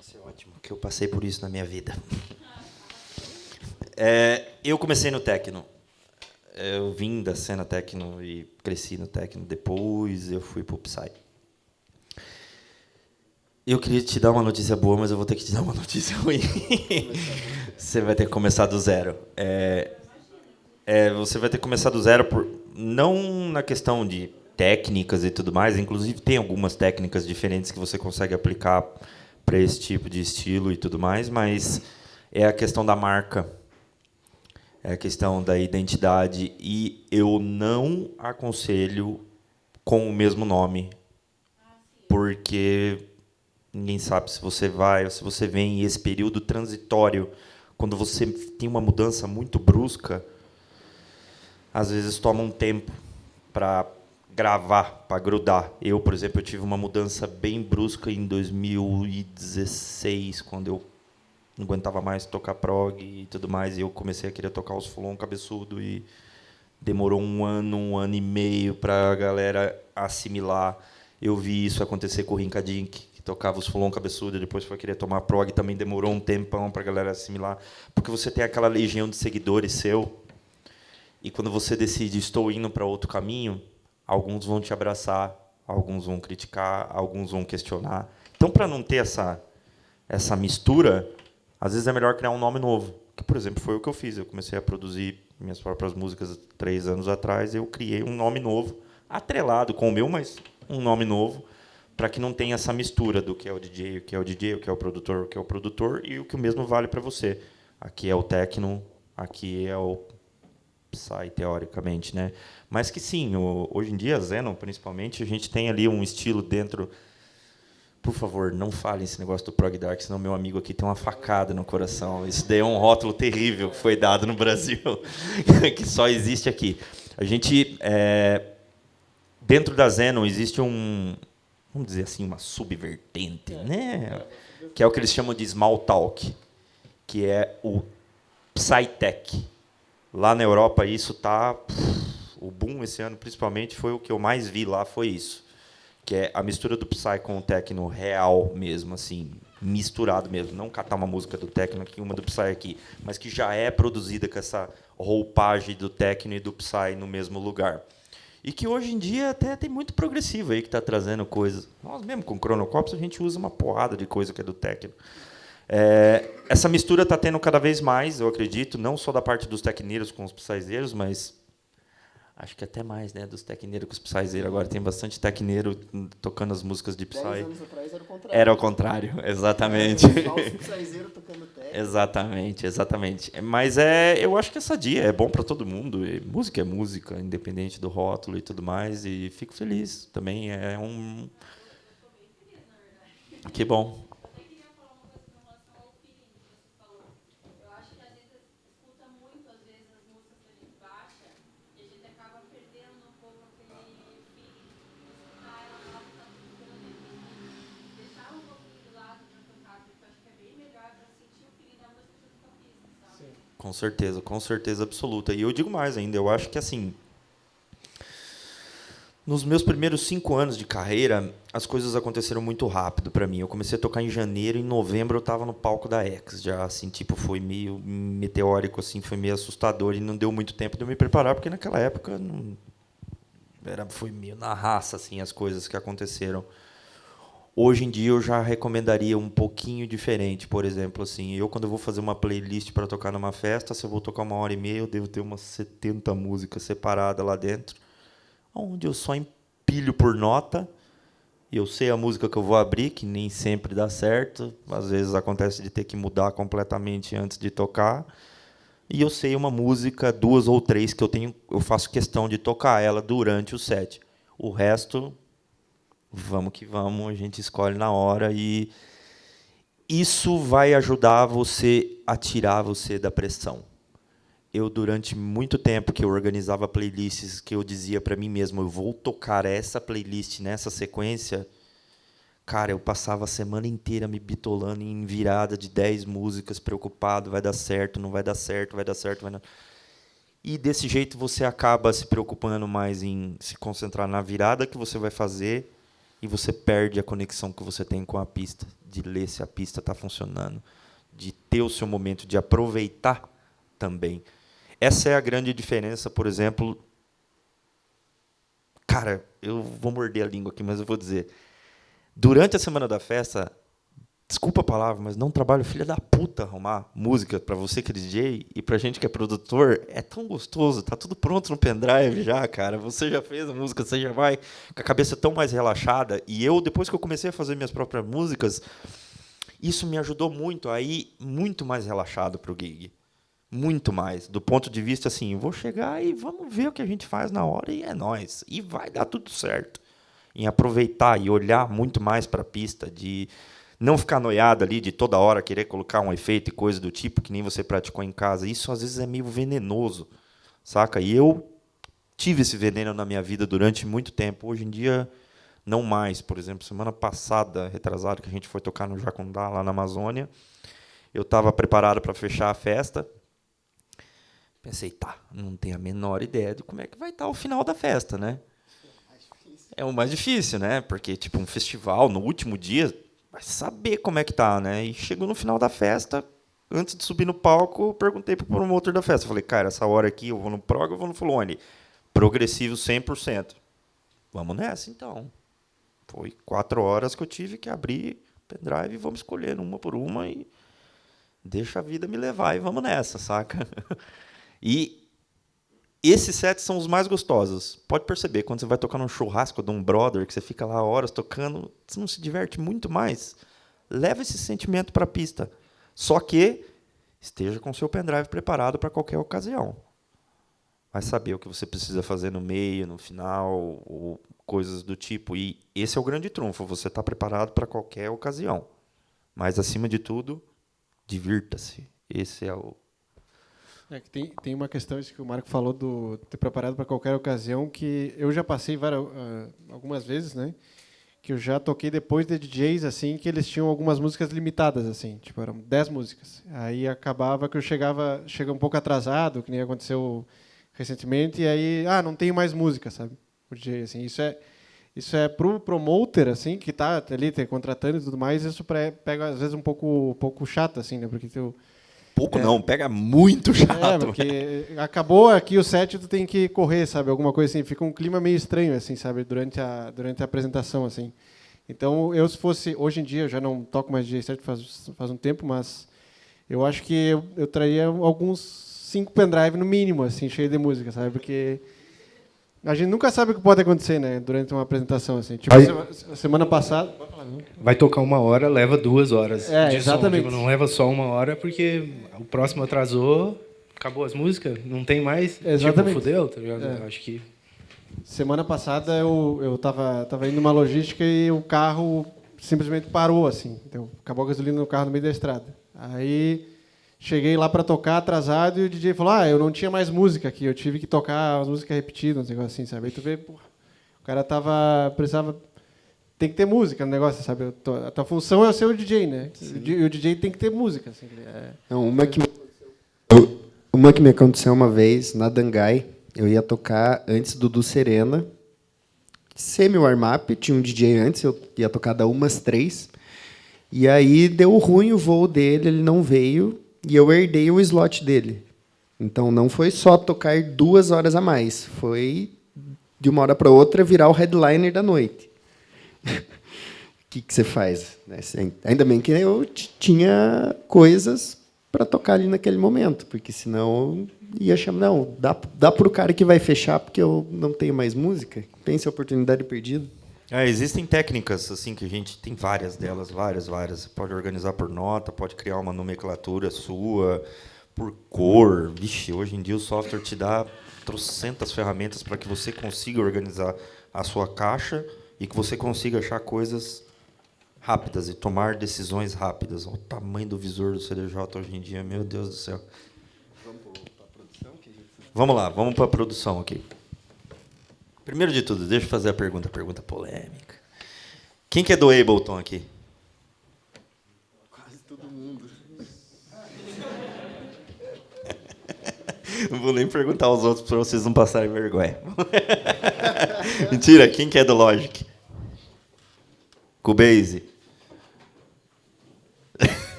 Isso é ótimo, que eu passei por isso na minha vida. Eu comecei no techno. Eu vim da cena techno e cresci no techno. Depois eu fui pro Psy. Eu queria te dar uma notícia boa, mas eu vou ter que te dar uma notícia ruim. Você vai ter que começar do zero. Você vai ter que começar do zero, não na questão de técnicas e tudo mais. Inclusive, tem algumas técnicas diferentes que você consegue aplicar para esse tipo de estilo e tudo mais, mas é a questão da marca, é a questão da identidade, e eu não aconselho com o mesmo nome, porque ninguém sabe se você vai ou se você vem, e esse período transitório, quando você tem uma mudança muito brusca, às vezes toma um tempo para gravar, para grudar. Eu, por exemplo, eu tive uma mudança bem brusca em 2016, quando eu não aguentava mais tocar prog e tudo mais, e eu comecei a querer tocar os fulon cabeçudo, e demorou um ano e meio para a galera assimilar. Eu vi isso acontecer com o Rinkadink, que tocava os fulon cabeçudo, e depois foi querer tomar prog, também demorou um tempão para a galera assimilar, porque você tem aquela legião de seguidores seu, e quando você decide, estou indo para outro caminho, alguns vão te abraçar, alguns vão criticar, alguns vão questionar. Então, para não ter essa mistura, às vezes é melhor criar um nome novo. Que, por exemplo, foi o que eu fiz. Eu comecei a produzir minhas próprias músicas 3 anos atrás. Eu criei um nome novo, atrelado com o meu, mas um nome novo, para que não tenha essa mistura do que é o DJ, o que é o DJ, o que é o produtor, o que é o produtor, e o que o mesmo vale para você. Aqui é o techno, aqui é o Psy, teoricamente, né? Mas que sim, hoje em dia, Zenon, principalmente, a gente tem ali um estilo dentro. Por favor, não fale esse negócio do prog dark, senão meu amigo aqui tem uma facada no coração. Isso daí é um rótulo terrível que foi dado no Brasil, que só existe aqui. A gente, dentro da Zenon, existe vamos dizer assim, uma subvertente, né? Que é o que eles chamam de small talk, que é o Psytech. Lá na Europa, isso tá... O boom esse ano, principalmente, foi o que eu mais vi lá, foi isso. Que é a mistura do Psy com o techno real mesmo, assim, misturado mesmo. Não catar uma música do techno aqui, uma do Psy aqui, mas que já é produzida com essa roupagem do techno e do Psy no mesmo lugar. E que hoje em dia até tem muito progressivo aí que está trazendo coisas. Nós mesmo com o Chronocops a gente usa uma porrada de coisa que é do techno. Essa mistura está tendo cada vez mais, eu acredito, não só da parte dos tecneiros com os psyzeiros, mas acho que até mais, né, dos tecneiros com os psyzeiros. Agora tem bastante tecneiro tocando as músicas de Psy. 10 anos atrás era o contrário. Era o contrário, exatamente. Só os psyzeiros tocando techno. Exatamente. Mas eu acho que essa dia é bom para todo mundo. E música é música, independente do rótulo e tudo mais. E fico feliz também. Que bom. Com certeza absoluta. E eu digo mais ainda, eu acho que assim, nos meus primeiros 5 anos de carreira, as coisas aconteceram muito rápido para mim. Eu comecei a tocar em janeiro, em novembro eu estava no palco da X, já assim, tipo, foi meio meteórico, assim, foi meio assustador e não deu muito tempo de eu me preparar, porque naquela época foi meio na raça assim as coisas que aconteceram. Hoje em dia eu já recomendaria um pouquinho diferente, por exemplo, assim, eu quando eu vou fazer uma playlist para tocar numa festa, se eu vou tocar 1h30, eu devo ter umas 70 músicas separadas lá dentro, onde eu só empilho por nota, e eu sei a música que eu vou abrir, que nem sempre dá certo, às vezes acontece de ter que mudar completamente antes de tocar, e eu sei uma música, 2 ou 3, que eu faço questão de tocar ela durante o set. O resto... Vamos que vamos, a gente escolhe na hora e isso vai ajudar você a tirar você da pressão. Eu, durante muito tempo que eu organizava playlists, que eu dizia para mim mesmo, eu vou tocar essa playlist nessa sequência, cara, eu passava a semana inteira me bitolando em virada de 10 músicas, preocupado, vai dar certo, não vai dar certo, vai dar certo, vai dar... E desse jeito você acaba se preocupando mais em se concentrar na virada que você vai fazer, e você perde a conexão que você tem com a pista, de ler se a pista está funcionando, de ter o seu momento, de aproveitar também. Essa é a grande diferença, por exemplo... Cara, eu vou morder a língua aqui, mas eu vou dizer. Durante a semana da festa, desculpa a palavra, mas não trabalho filha da puta arrumar música para você que é DJ e para gente que é produtor. É tão gostoso, tá tudo pronto no pendrive já, cara. Você já fez a música, você já vai com a cabeça tão mais relaxada. E eu, depois que eu comecei a fazer minhas próprias músicas, isso me ajudou muito a ir muito mais relaxado pro gig. Muito mais. Do ponto de vista assim, vou chegar e vamos ver o que a gente faz na hora e é nóis. E vai dar tudo certo. Em aproveitar e olhar muito mais para a pista, de não ficar noiado ali, de toda hora querer colocar um efeito e coisa do tipo, que nem você praticou em casa. Isso, às vezes, é meio venenoso, saca? E eu tive esse veneno na minha vida durante muito tempo. Hoje em dia, não mais. Por exemplo, semana passada, retrasado, que a gente foi tocar no Jacundá, lá na Amazônia, eu estava preparado para fechar a festa. Pensei, tá, não tenho a menor ideia de como é que vai estar o final da festa, né? É o mais difícil, né? Porque, tipo, um festival, no último dia, vai saber como é que tá, né? E chegou no final da festa, antes de subir no palco, eu perguntei pro promotor da festa. Falei, cara, essa hora aqui eu vou no prog ou eu vou no Fulone? Progressivo 100%. Vamos nessa, então. Foi 4 horas que eu tive que abrir o pendrive e vamos escolher uma por uma e deixa a vida me levar e vamos nessa, saca? E esses sets são os mais gostosos. Pode perceber, quando você vai tocar num churrasco de um brother, que você fica lá horas tocando, você não se diverte muito mais. Leva esse sentimento para a pista. Só que esteja com o seu pendrive preparado para qualquer ocasião. Vai saber o que você precisa fazer no meio, no final, ou coisas do tipo. E esse é o grande trunfo, você está preparado para qualquer ocasião. Mas, acima de tudo, divirta-se. Esse é o... É que tem uma questão, isso que o Marco falou, do ter preparado para qualquer ocasião, que eu já passei algumas vezes, né? Que eu já toquei depois de DJs, assim, que eles tinham algumas músicas limitadas, assim, tipo, eram 10 músicas. Aí acabava que eu chega um pouco atrasado, que nem aconteceu recentemente, e aí, não tenho mais música, sabe? O DJ, assim, isso é pro promoter, assim, que tá ali contratando e tudo mais, isso pega às vezes um pouco chato, assim, né? Porque não, pega muito chato. Porque acabou aqui o set, tu tem que correr, sabe? Alguma coisa assim. Fica um clima meio estranho, assim, sabe? Durante a apresentação, assim. Então, se fosse... Hoje em dia, eu já não toco mais DJ set faz um tempo, mas eu acho que eu traria alguns 5 pendrive no mínimo, assim, cheio de música, sabe? Porque a gente nunca sabe o que pode acontecer, né? Durante uma apresentação, assim. Tipo, semana passada... Vai tocar 1 hora, leva 2 horas de exatamente. som. Tipo, não leva só 1 hora, porque o próximo atrasou, acabou as músicas, não tem mais. Exatamente. Tipo, fudeu, tá ligado? Acho que... Semana passada eu tava indo numa logística e o carro simplesmente parou, assim. Então, acabou a gasolina no carro no meio da estrada. Aí cheguei lá para tocar atrasado e o DJ falou, eu não tinha mais música aqui, eu tive que tocar as músicas repetidas, uns negócios assim, sabe? Aí tu vê, porra, o cara precisava... Tem que ter música no negócio, sabe? A tua função é ser o DJ, né? E o DJ tem que ter música. Assim, Não, uma que me aconteceu uma vez, na Dangai, eu ia tocar antes do Serena, semi-warm-up, tinha um DJ antes, eu ia tocar da 1 às 3, e aí deu ruim o voo dele, ele não veio, e eu herdei o slot dele. Então, não foi só tocar 2 horas a mais, foi, de uma hora para outra, virar o headliner da noite. O que você faz? Ainda bem que eu tinha coisas para tocar ali naquele momento, porque senão ia chamar, não, dá para o cara que vai fechar porque eu não tenho mais música. Pense a oportunidade perdida. Existem técnicas assim que a gente tem várias delas, várias. Você pode organizar por nota, pode criar uma nomenclatura sua por cor. Vixe, hoje em dia o software te dá trocentas ferramentas para que você consiga organizar a sua caixa e que você consiga achar coisas rápidas e tomar decisões rápidas. Olha o tamanho do visor do CDJ hoje em dia, meu Deus do céu. Vamos lá, vamos para a produção aqui. Primeiro de tudo, deixa eu fazer a pergunta polêmica. Quem que é do Ableton aqui? Quase todo mundo. Não vou nem perguntar aos outros para vocês não passarem vergonha. Mentira, quem que é do Logic? Cubase.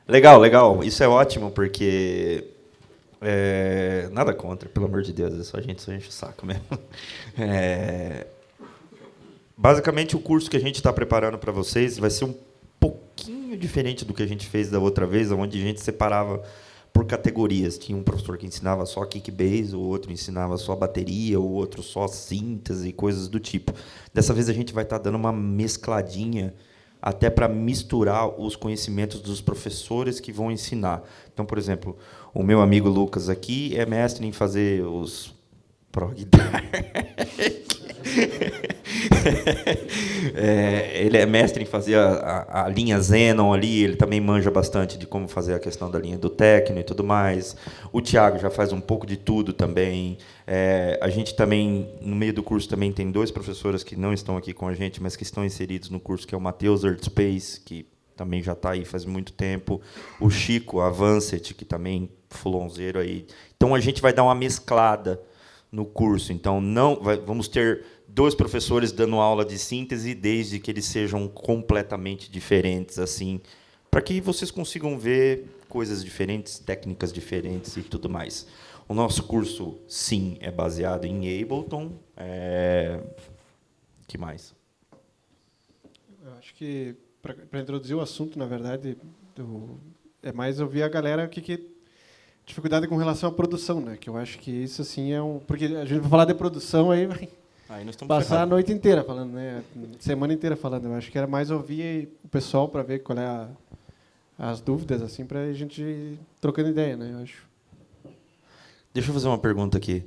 Legal. Isso é ótimo, porque... nada contra, pelo amor de Deus. É só a gente enche o saco mesmo. Basicamente, o curso que a gente está preparando para vocês vai ser um pouquinho diferente do que a gente fez da outra vez, onde a gente separava por categorias. Tinha um professor que ensinava só kickbase, o outro ensinava só bateria, o outro só síntese e coisas do tipo. Dessa vez a gente vai estar dando uma mescladinha até para misturar os conhecimentos dos professores que vão ensinar. Então, por exemplo, o meu amigo Lucas aqui é mestre em fazer os prog dark. Ele é mestre em fazer a linha Xenon ali, ele também manja bastante de como fazer a questão da linha do techno e tudo mais. O Thiago já faz um pouco de tudo também. A gente também, no meio do curso, também tem 2 professores que não estão aqui com a gente, mas que estão inseridos no curso, que é o Matheus Earthspace, que também já está aí faz muito tempo. O Chico, Avancet, que também fulonzeiro aí. Então, a gente vai dar uma mesclada no curso. Então, vamos ter 2 professores dando aula de síntese, desde que eles sejam completamente diferentes, assim, para que vocês consigam ver coisas diferentes, técnicas diferentes e tudo mais. O nosso curso, sim, é baseado em Ableton. Que mais? Eu acho que, para introduzir o assunto, na verdade, é mais ouvir a galera que dificuldade com relação à produção, né? Que eu acho que isso assim é um, porque a gente vai falar de produção aí vai Aí nós estamos passar a ferrados. noite inteira falando, né? Semana inteira falando. Eu acho que era mais ouvir o pessoal para ver qual é as dúvidas, assim, para a gente ir trocando ideia, né? Eu acho. Deixa eu fazer uma pergunta aqui.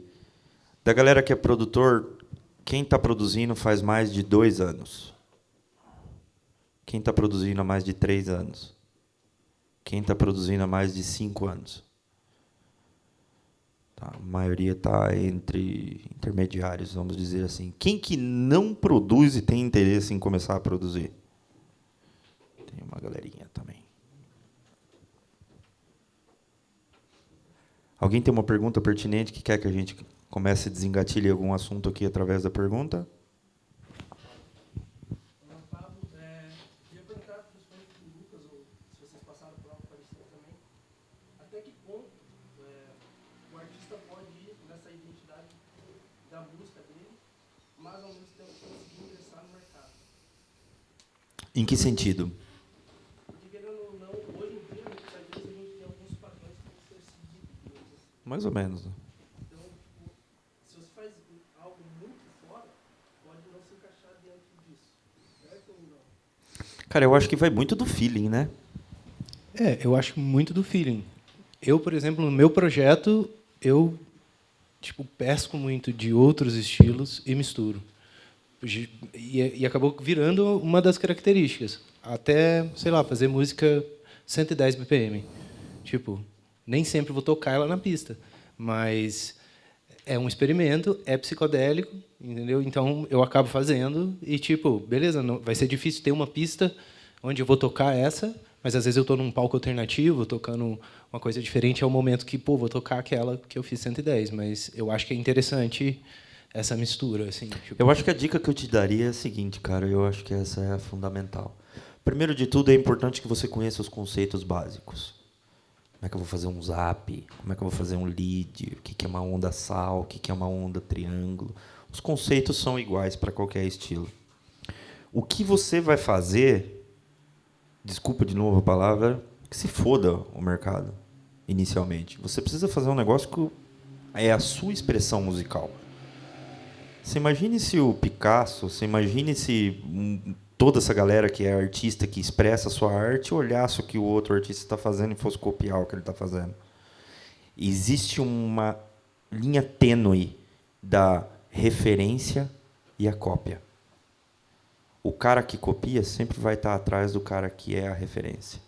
Da galera que é produtor, quem está produzindo faz mais de 2 anos? Quem está produzindo há mais de 3 anos? Quem está produzindo há mais de 5 anos? Tá, a maioria está entre intermediários, vamos dizer assim. Quem que não produz e tem interesse em começar a produzir? Tem uma galerinha também. Alguém tem uma pergunta pertinente que quer que a gente comece a desengatilhar algum assunto aqui através da pergunta? Queria perguntar, principalmente para o Lucas, ou se vocês passaram por algo parecido também, até que ponto o artista pode ir nessa identidade da música dele, mas ao mesmo tempo conseguir ingressar no mercado? Em que sentido? Porque, querendo ou não, hoje em dia, muitas vezes a gente tem alguns padrões que precisam ser seguidos. Mais ou menos. Né? Então, se você faz algo muito fora, pode não se encaixar dentro disso. Certo ou não? Cara, eu acho que vai muito do feeling, né? Eu acho muito do feeling. Eu, por exemplo, no meu projeto, eu pesco muito de outros estilos e misturo. E acabou virando uma das características. Até, sei lá, fazer música 110 BPM. Nem sempre vou tocar ela na pista, mas é um experimento, é psicodélico, entendeu? Então eu acabo fazendo e beleza, não, vai ser difícil ter uma pista onde eu vou tocar essa, mas às vezes eu estou num palco alternativo, tocando uma coisa diferente, é o momento que, vou tocar aquela que eu fiz 110, mas eu acho que é interessante essa mistura, assim. Eu acho que a dica que eu te daria é a seguinte, cara, eu acho que essa é a fundamental. Primeiro de tudo, é importante que você conheça os conceitos básicos. Como é que eu vou fazer um zap? Como é que eu vou fazer um lead? O que é uma onda sal? O que é uma onda triângulo? Os conceitos são iguais para qualquer estilo. O que você vai fazer, desculpa de novo a palavra, que se foda o mercado, inicialmente. Você precisa fazer um negócio que é a sua expressão musical. Você imagine se o Picasso, você imagine se toda essa galera que é artista, que expressa a sua arte, olhasse o que o outro artista está fazendo e fosse copiar o que ele está fazendo. Existe uma linha tênue da referência e a cópia. O cara que copia sempre vai estar atrás do cara que é a referência.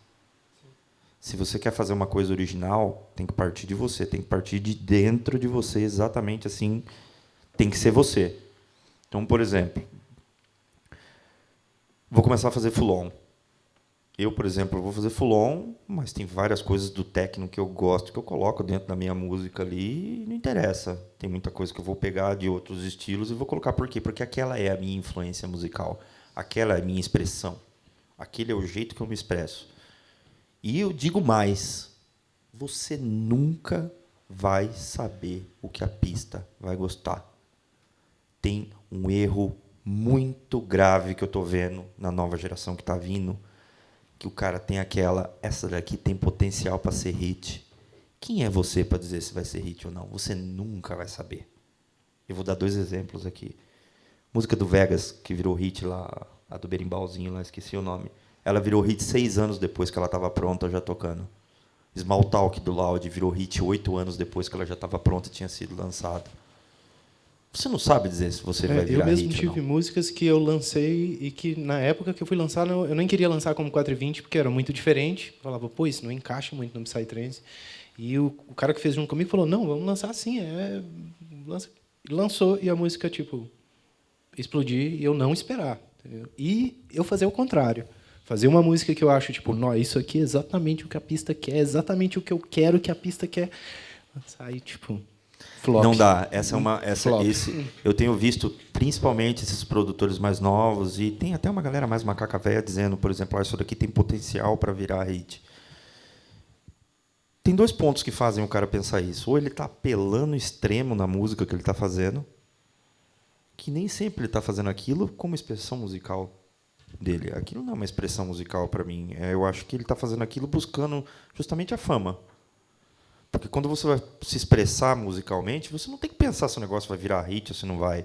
Se você quer fazer uma coisa original, tem que partir de você, tem que partir de dentro de você, exatamente assim, tem que ser você. Então, por exemplo, vou começar a fazer full-on. Eu, por exemplo, vou fazer full-on, mas tem várias coisas do techno que eu gosto, que eu coloco dentro da minha música ali, e não interessa. Tem muita coisa que eu vou pegar de outros estilos e vou colocar. Por quê? Porque aquela é a minha influência musical. Aquela é a minha expressão. Aquele é o jeito que eu me expresso. E eu digo mais, você nunca vai saber o que a pista vai gostar. Tem um erro muito grave que eu estou vendo na nova geração que está vindo, que o cara tem essa daqui tem potencial para ser hit. Quem é você para dizer se vai ser hit ou não? Você nunca vai saber. Eu vou dar 2 exemplos aqui. Música do Vegas, que virou hit lá, a do Berimbauzinho, lá, esqueci o nome. Ela virou hit 6 anos depois que ela estava pronta, já tocando. Small Talk, do Loud, virou hit 8 anos depois que ela já estava pronta e tinha sido lançada. Você não sabe dizer se você vai virar hit ou não. Eu mesmo tive músicas que eu lancei e que, na época que eu fui lançar, eu nem queria lançar como 420, porque era muito diferente. Eu falava, isso não encaixa muito no Psytrance. E o cara que fez junto comigo falou, não, vamos lançar assim. Lançou e a música, explodir e eu não esperar. Entendeu? E eu fazer o contrário. Fazer uma música que eu acho, tipo, não, isso aqui é exatamente o que a pista quer, exatamente o que eu quero que a pista quer. Sai, tipo, flop. Não dá. Flop. Eu tenho visto, principalmente, esses produtores mais novos, e tem até uma galera mais macaca velha dizendo, por exemplo, isso daqui tem potencial para virar hit. Tem 2 pontos que fazem o cara pensar isso. Ou ele está apelando extremo na música que ele está fazendo, que nem sempre ele está fazendo aquilo como expressão musical dele. Aquilo não é uma expressão musical para mim. Eu acho que ele está fazendo aquilo buscando justamente a fama. Porque quando você vai se expressar musicalmente, você não tem que pensar se o negócio vai virar hit ou se não vai.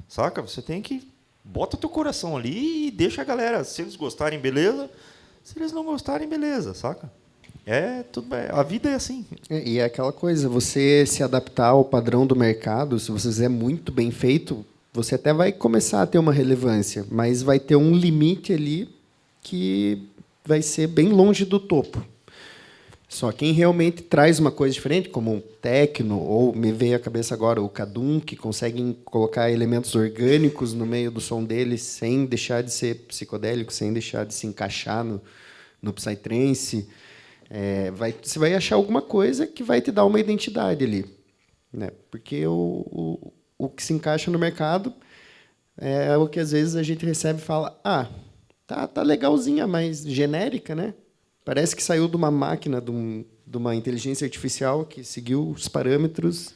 Saca? Você tem que... Bota o teu coração ali e deixa a galera... Se eles gostarem, beleza. Se eles não gostarem, beleza. Saca? Tudo bem. A vida é assim. E é aquela coisa, você se adaptar ao padrão do mercado, se você fizer muito bem feito, você até vai começar a ter uma relevância, mas vai ter um limite ali que vai ser bem longe do topo. Só quem realmente traz uma coisa diferente, como um techno, ou me veio à cabeça agora o Kadum, que conseguem colocar elementos orgânicos no meio do som dele sem deixar de ser psicodélico, sem deixar de se encaixar no psytrance. Você vai achar alguma coisa que vai te dar uma identidade ali, né? Porque o que se encaixa no mercado é o que às vezes a gente recebe e fala, tá legalzinha, mas genérica, né? Parece que saiu de uma máquina, de uma inteligência artificial que seguiu os parâmetros.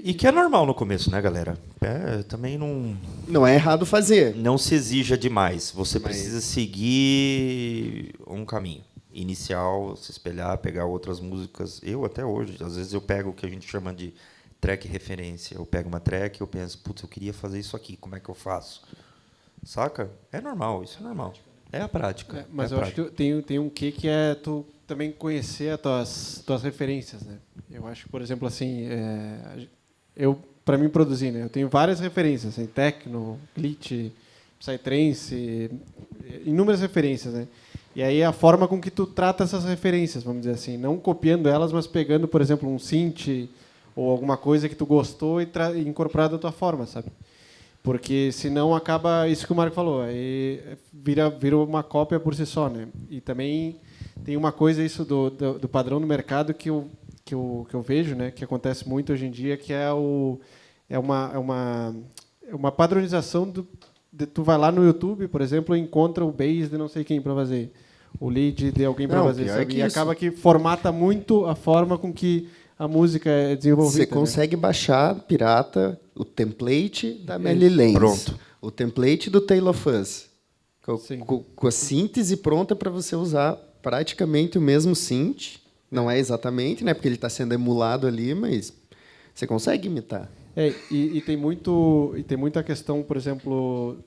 E que é normal no começo, né, galera? Também não... Não é errado fazer. Não se exija demais. Você precisa seguir um caminho inicial, se espelhar, pegar outras músicas. Eu, até hoje, às vezes eu pego o que a gente chama de track referência. Eu pego uma track e eu penso, putz, eu queria fazer isso aqui, como é que eu faço? Saca? É normal, isso é normal. É a prática. Mas eu acho que tem um quê que é tu também conhecer as tuas referências, né? Eu acho que, por exemplo, assim, para mim produzir, né? Eu tenho várias referências, assim, techno, glitch, psytrance, inúmeras referências, né? E aí a forma com que tu trata essas referências, vamos dizer assim, não copiando elas, mas pegando, por exemplo, um synth ou alguma coisa que tu gostou e incorporar da tua forma, sabe? Porque senão acaba isso que o Marco falou, aí vira uma cópia por si só, né? E também tem uma coisa isso do padrão do mercado que eu vejo, né, que acontece muito hoje em dia, que é uma padronização tu vai lá no YouTube, por exemplo, e encontra o bass de não sei quem para fazer, o lead de alguém para fazer, sabe? E acaba que formata muito a forma com que a música é desenvolvida. Você consegue baixar, pirata, o template da Melly Lenz. Pronto. O template do Tale of Us. Com a síntese pronta para você usar praticamente o mesmo synth. Não é exatamente, né, porque ele está sendo emulado ali, mas você consegue imitar. E tem muita questão, por exemplo,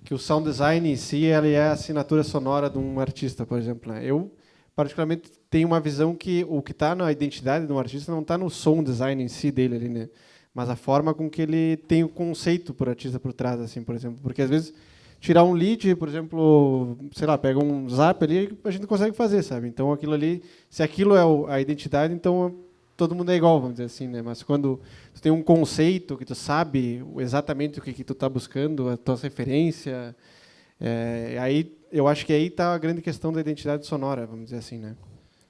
que o sound design em si ele é a assinatura sonora de um artista, por exemplo, né? Eu, particularmente, tenho uma visão que o que está na identidade de um artista não está no sound design em si dele, ali, né? Mas a forma com que ele tem o conceito por artista por trás, assim, por exemplo. Porque, às vezes, tirar um lead, por exemplo, sei lá, pega um zap ali, a gente consegue fazer, sabe? Então, aquilo ali, se aquilo é a identidade, então todo mundo é igual, vamos dizer assim, né? Mas quando tu tem um conceito que tu sabe exatamente o que tu está buscando, a tua referência, aí eu acho que aí está a grande questão da identidade sonora, vamos dizer assim, né?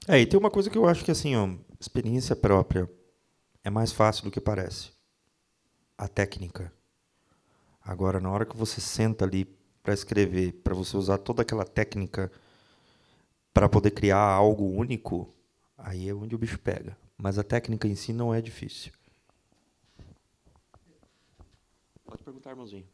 E tem uma coisa que eu acho que assim, experiência própria é mais fácil do que parece. A técnica. Agora, na hora que você senta ali para escrever, para você usar toda aquela técnica para poder criar algo único, aí é onde o bicho pega. Mas a técnica em si não é difícil. Pode perguntar, irmãozinho.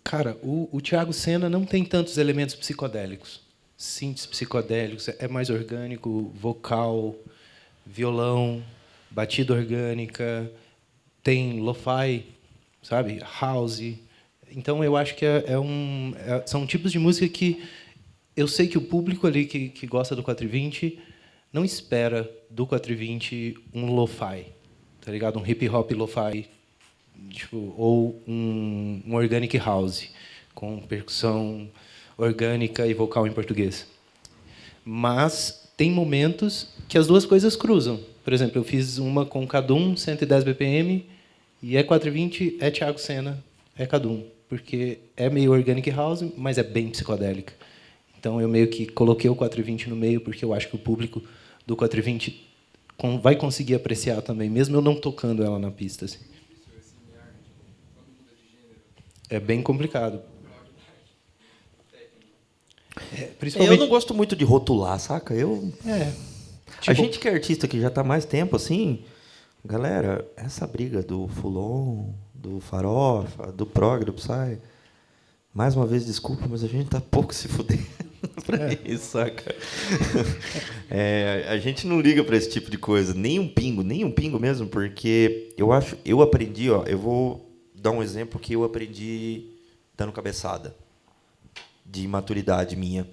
Cara, o Thiago Senna não tem tantos elementos psicodélicos. Synths psicodélicos, é mais orgânico, vocal, violão, batida orgânica, tem lo-fi, sabe? House. Então, eu acho que são tipos de música que eu sei que o público ali que gosta do 420 não espera do 420 um lo-fi, tá ligado? Um hip-hop lo-fi, tipo, ou um organic house, com percussão orgânica e vocal em português. Mas tem momentos que as duas coisas cruzam. Por exemplo, eu fiz uma com Kadum, 110 BPM, e é 420, é Thiago Senna, é Kadum, porque é meio organic house, mas é bem psicodélica. Então eu meio que coloquei o 420 no meio, porque eu acho que o público do 420 vai conseguir apreciar também, mesmo eu não tocando ela na pista. Assim. É bem complicado. Eu não gosto muito de rotular, saca? Tipo, a gente que é artista que já está há mais tempo, assim, galera, essa briga do Fulon, do Farofa, do Prog, do Psy, mais uma vez, desculpa, mas a gente tá pouco se fudendo pra isso, saca? A gente não liga para esse tipo de coisa, nem um pingo mesmo, porque eu aprendi, ó, eu vou dar um exemplo que eu aprendi dando cabeçada, de maturidade minha.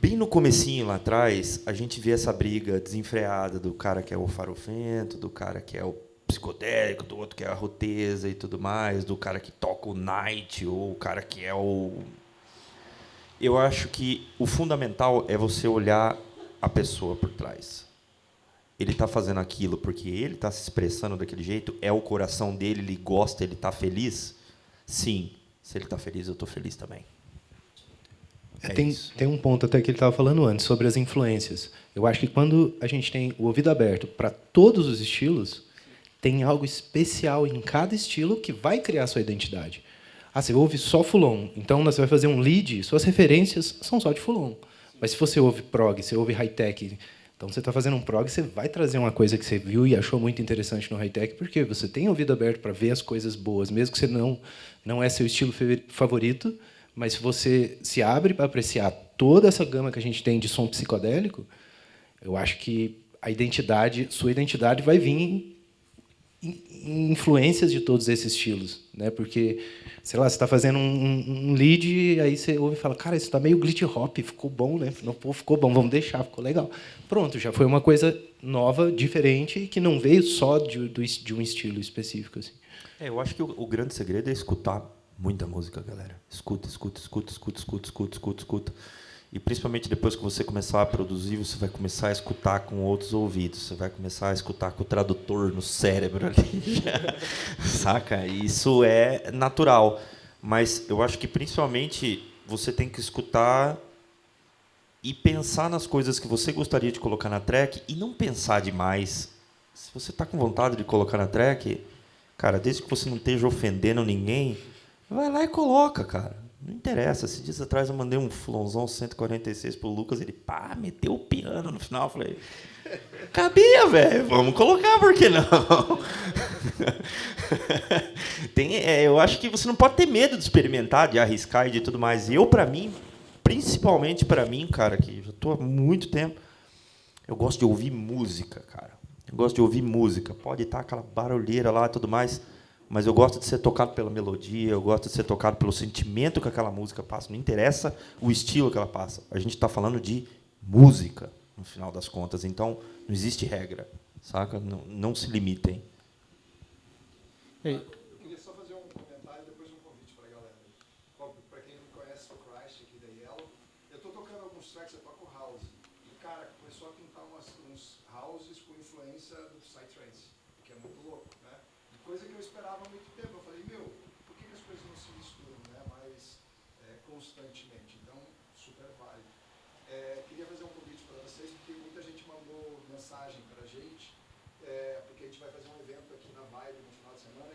Bem no comecinho, lá atrás, a gente vê essa briga desenfreada do cara que é o farofento, do cara que é o psicodélico, do outro que é a roteza e tudo mais, do cara que toca o night, ou o cara que é o... Eu acho que o fundamental é você olhar a pessoa por trás. Ele está fazendo aquilo porque ele está se expressando daquele jeito, é o coração dele, ele gosta, ele está feliz? Sim. Se ele está feliz, eu estou feliz também. Tem um ponto até que ele estava falando antes, sobre as influências. Eu acho que quando a gente tem o ouvido aberto para todos os estilos, tem algo especial em cada estilo que vai criar a sua identidade. Ah, você ouve só Fulon, então você vai fazer um lead, suas referências são só de Fulon. Mas se você ouve prog, você ouve high-tech, então você está fazendo um prog, você vai trazer uma coisa que você viu e achou muito interessante no high-tech, porque você tem ouvido aberto para ver as coisas boas, mesmo que você não é seu estilo favorito, mas se você se abre para apreciar toda essa gama que a gente tem de som psicodélico, eu acho que sua identidade vai vir em influências de todos esses estilos, né? Porque, sei lá, você está fazendo um lead, aí você ouve e fala, cara, isso está meio glitch hop, ficou bom, né? Não, pô, ficou bom, vamos deixar, ficou legal. Pronto, já foi uma coisa nova, diferente, que não veio só de um estilo específico, assim. Eu acho que o grande segredo é escutar muita música, galera. Escuta. E principalmente depois que você começar a produzir, você vai começar a escutar com outros ouvidos. Você vai começar a escutar com o tradutor no cérebro ali. Saca? Isso é natural. Mas eu acho que principalmente você tem que escutar e pensar nas coisas que você gostaria de colocar na track e não pensar demais. Se você está com vontade de colocar na track, cara, desde que você não esteja ofendendo ninguém, vai lá e coloca, cara. Não interessa. Esses dias atrás eu mandei um Fulonzão 146 pro Lucas, ele meteu o piano no final. Eu falei, cabia, velho, vamos colocar, por que não? Eu acho que você não pode ter medo de experimentar, de arriscar e de tudo mais. Para mim, principalmente para mim, cara, que já estou há muito tempo, eu gosto de ouvir música, cara. Eu gosto de ouvir música. Pode estar aquela barulheira lá e tudo mais, mas eu gosto de ser tocado pela melodia, eu gosto de ser tocado pelo sentimento que aquela música passa. Não interessa o estilo que ela passa. A gente está falando de música, no final das contas. Então, não existe regra, saca? Não se limitem. Ei. Eu queria só fazer um comentário e depois um convite para a galera. Para quem não conhece o Christ aqui da Yellow, eu estou tocando alguns tracks, eu toco house. E, cara, começou a pintar uns houses com influência do Psytrance, que é muito louco, né? Coisa que eu esperava há muito tempo. Eu falei, por que as coisas não se misturam, né, mais constantemente? Então, super válido. Queria fazer um convite para vocês, porque muita gente mandou mensagem para a gente, porque a gente vai fazer um evento aqui na Vibe no final de semana.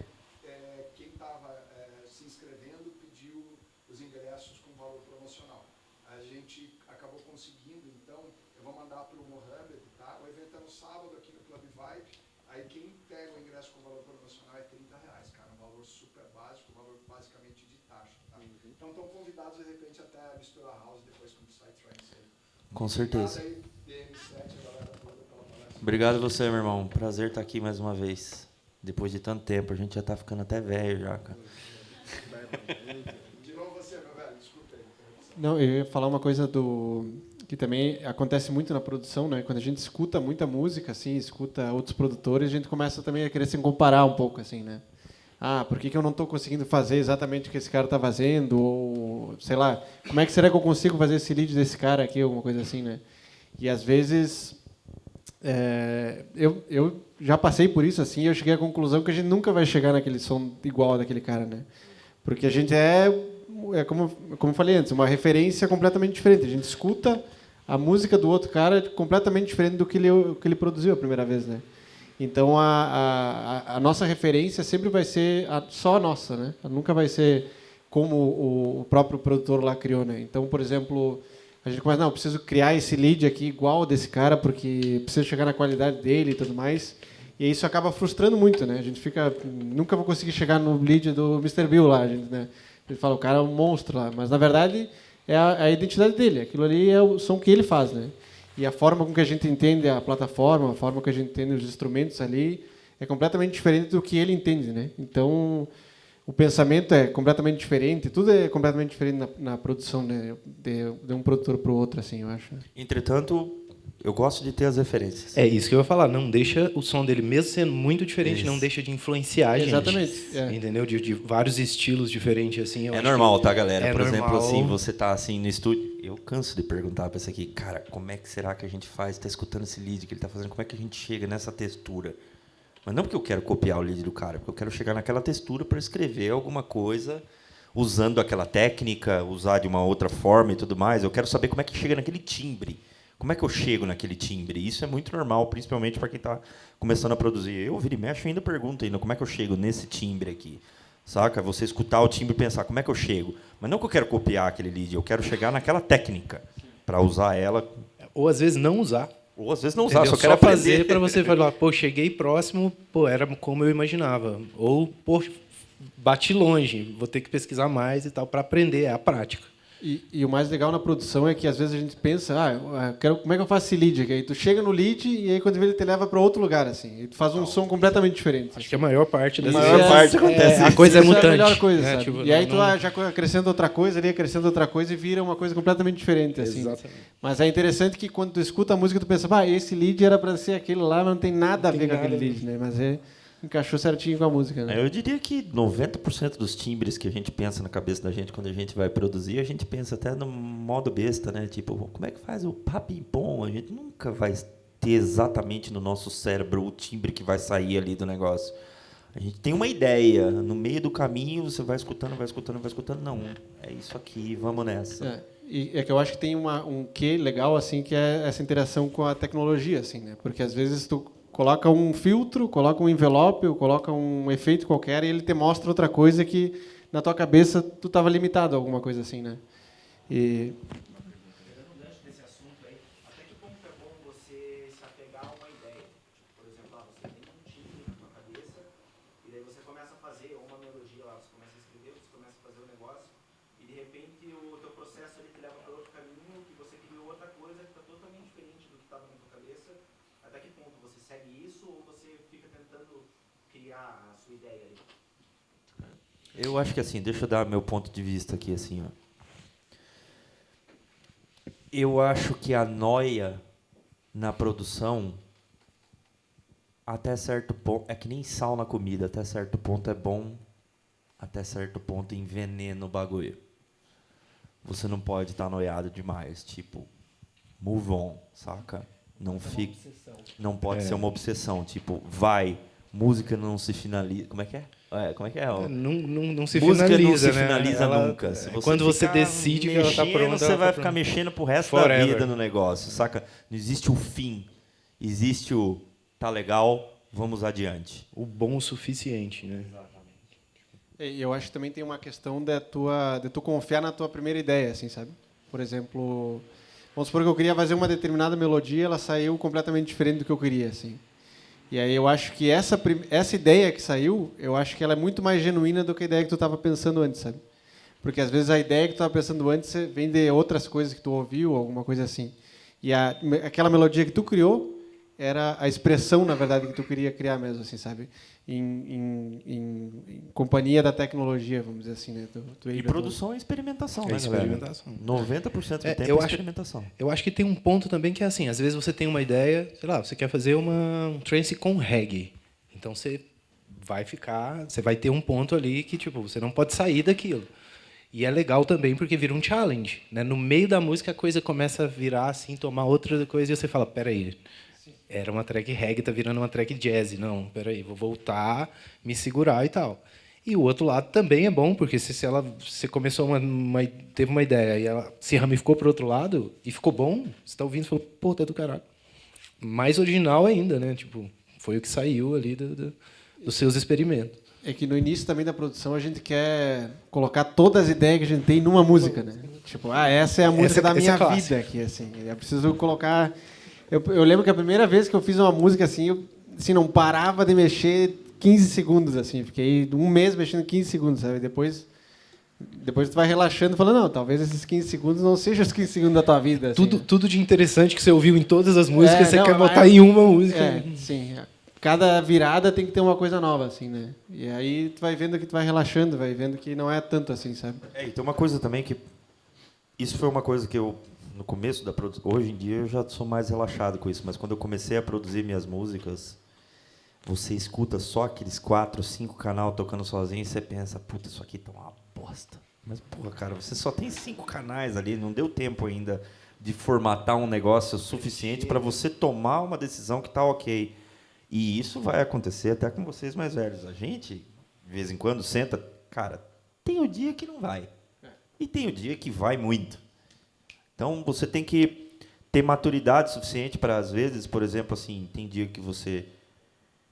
Quem estava se inscrevendo pediu os ingressos com valor promocional. A gente acabou conseguindo, então, eu vou mandar para o Mohamed, tá? O evento é no sábado aqui no Club Vibe. Aí quem pega o ingresso com valor promocional é R$30, cara, um valor super básico, um valor basicamente de taxa, tá? Então estão convidados, de repente, até a misturar house depois com o Psytrance aí. Com certeza. Obrigado aí, DM7, a galera toda pela palestra. Obrigado a você, meu irmão. Prazer estar aqui mais uma vez. Depois de tanto tempo, a gente já está ficando até velho já, cara. De novo você, meu velho, desculpa aí. Não, eu ia falar uma coisa que também acontece muito na produção, né? Quando a gente escuta muita música, assim, escuta outros produtores, a gente começa também a querer se comparar um pouco, assim, né? Ah, por que eu não estou conseguindo fazer exatamente o que esse cara está fazendo? Ou, sei lá, como é que será que eu consigo fazer esse lead desse cara aqui, alguma coisa assim, né? E às vezes Eu já passei por isso, assim, e eu cheguei à conclusão que a gente nunca vai chegar naquele som igual daquele cara, né? Porque a gente como eu falei antes, uma referência completamente diferente. A gente escuta a música do outro cara completamente diferente do que ele produziu a primeira vez, né? Então, a nossa referência sempre vai ser só a nossa, né? Ela nunca vai ser como o próprio produtor lá criou, né? Então, por exemplo, a gente começa, não, preciso criar esse lead aqui igual desse cara, porque preciso chegar na qualidade dele e tudo mais. E isso acaba frustrando muito, né? A gente fica, nunca vou conseguir chegar no lead do Mr. Bill lá, né? Ele fala, o cara é um monstro lá, mas na verdade é a identidade dele, aquilo ali é o som que ele faz, né? E a forma com que a gente entende a plataforma, a forma que a gente entende os instrumentos ali é completamente diferente do que ele entende, né? Então, o pensamento é completamente diferente, tudo é completamente diferente na produção, né? De um produtor para o outro, assim, eu acho. Entretanto, eu gosto de ter as referências. É isso que eu ia falar. Não deixa o som dele, mesmo sendo muito diferente, Isso. não deixa de influenciar a gente. Exatamente. É. Entendeu? De vários estilos diferentes, assim. Eu É acho normal, que tá, galera? é Por exemplo, normal. assim, você tá assim no estúdio. Eu canso de perguntar pra esse aqui, cara, como é que será que a gente faz? Tá escutando esse lead que ele tá fazendo, como é que a gente chega nessa textura? Mas não porque eu quero copiar o lead do cara, porque eu quero chegar naquela textura para escrever alguma coisa usando aquela técnica, usar de uma outra forma e tudo mais. Eu quero saber como é que chega naquele timbre. Como é que eu chego naquele timbre? Isso é muito normal, principalmente para quem está começando a produzir. Eu, vira e mexe, ainda pergunto ainda, como é que eu chego nesse timbre aqui? Saca? Você escutar o timbre e pensar, como é que eu chego? Mas não que eu quero copiar aquele lead, eu quero chegar naquela técnica para usar ela. Ou às vezes não usar. Ou às vezes não usar, Entendeu? só quero fazer aprender. para você falar, pô, cheguei próximo, pô, era como eu imaginava. Ou, pô, bati longe, vou ter que pesquisar mais e tal para aprender, é a prática. E o mais legal na produção é que às vezes a gente pensa, como é que eu faço esse lead aqui? Aí tu chega no lead e aí quando vê ele te leva para outro lugar, assim. E tu faz um som completamente diferente. Acho que a maior parte das A maior parte acontece a isso. coisa é Isso mutante. a melhor coisa, né? sabe? Tipo, E aí tu já acrescenta outra coisa, ali acrescenta outra coisa e vira uma coisa completamente diferente, assim. Exatamente. Mas é interessante que quando tu escuta a música tu pensa, esse lead era para ser aquele lá, mas não tem nada a ver com aquele lead, né? Mas encaixou certinho com a música, né? Eu diria que 90% dos timbres que a gente pensa na cabeça da gente quando a gente vai produzir, a gente pensa até no modo besta, né? Tipo, como é que faz o papim-pom? A gente nunca vai ter exatamente no nosso cérebro o timbre que vai sair ali do negócio. A gente tem uma ideia, no meio do caminho você vai escutando, vai escutando, vai escutando. Não, é isso aqui, vamos nessa. E é que eu acho que tem um quê legal, assim, que é essa interação com a tecnologia, assim, né? Porque às vezes tu coloca um filtro, coloca um envelope, ou coloca um efeito qualquer e ele te mostra outra coisa que na tua cabeça tu estava limitado a alguma coisa assim, né? E Pegando o gancho desse assunto aí, até que ponto é bom você se apegar a uma ideia? Tipo, por exemplo, você tem um timbre na tua cabeça e daí você começa a fazer uma melodia lá, você começa a escrever, você começa a fazer um negócio e de repente o teu processo ali te leva para outro caminho que você criou outra coisa que está totalmente diferente do que estava na tua cabeça. Até que ponto você segue isso ou você fica tentando criar a sua ideia ali? Eu acho que assim, deixa eu dar meu ponto de vista aqui, assim, ó. Eu acho que a noia na produção, até certo ponto, é que nem sal na comida, até certo ponto é bom, até certo ponto envenena o bagulho. Você não pode estar noiado demais, tipo, move on, saca? Não fica, não pode ser uma obsessão, tipo, música não se finaliza. Como é que é? Como é que é? Não se Música finaliza, não se né? finaliza Ela- nunca. Se quando você ficar decide que ela está mexendo, pronta, você ela vai tá ficar pronta. mexendo pro resto da Forever. vida no negócio, saca? Não existe o fim. Existe o tá legal, vamos adiante. O bom o suficiente, né? E eu acho que também tem uma questão de tu confiar na tua primeira ideia, assim, sabe? Por exemplo, vamos supor que eu queria fazer uma determinada melodia, ela saiu completamente diferente do que eu queria, assim. E aí eu acho que essa ideia que saiu, eu acho que ela é muito mais genuína do que a ideia que tu estava pensando antes, sabe? Porque às vezes a ideia que tu estava pensando antes vem de outras coisas que tu ouviu, alguma coisa assim. E aquela melodia que tu criou era a expressão, na verdade, que tu queria criar mesmo, assim, sabe? Em companhia da tecnologia, vamos dizer assim, né? E produção é experimentação, né, experimentação. galera? 90% do tempo eu é acho- experimentação. Eu acho que tem um ponto também que é assim, às vezes você tem uma ideia, sei lá, você quer fazer um trance com reggae. Então você vai ter um ponto ali que tipo, você não pode sair daquilo. E é legal também porque vira um challenge, né? No meio da música a coisa começa a virar assim, tomar outra coisa e você fala, peraí, Era uma track reggae, tá virando uma track jazz. Não, peraí, vou voltar, me segurar e tal. E o outro lado também é bom, porque se você começou teve uma ideia e ela se ramificou para o outro lado e ficou bom, você tá ouvindo e falou, pô, tá do caralho. Mais original ainda, né? Tipo, foi o que saiu ali dos seus experimentos. É que no início também da produção a gente quer colocar todas as ideias que a gente tem numa música, né? Tipo, essa é a música da minha vida aqui, assim. Eu preciso colocar... Eu lembro que a primeira vez que eu fiz uma música assim, eu assim, não parava de mexer 15 segundos, assim. Fiquei um mês mexendo 15 segundos, sabe? Depois tu vai relaxando e falando, não, talvez esses 15 segundos não sejam os 15 segundos da tua vida. Assim, tudo de interessante que você ouviu em todas as músicas, você quer botar em uma música. Sim. Cada virada tem que ter uma coisa nova, assim, né? E aí tu vai vendo que tu vai relaxando, vai vendo que não é tanto assim, sabe? E tem uma coisa também que... Isso foi uma coisa que eu, no começo da produção... Hoje em dia eu já sou mais relaxado com isso, mas quando eu comecei a produzir minhas músicas, você escuta só aqueles 4, 5 canais tocando sozinho e você pensa, puta, isso aqui tá uma bosta. Mas, porra, cara, você só tem 5 canais ali, não deu tempo ainda de formatar um negócio suficiente para você tomar uma decisão que tá ok. E isso vai acontecer até com vocês mais velhos. A gente, de vez em quando, senta... Cara, tem o dia que não vai. E tem o dia que vai muito. Então, você tem que ter maturidade suficiente para, às vezes, por exemplo, assim, tem dia que você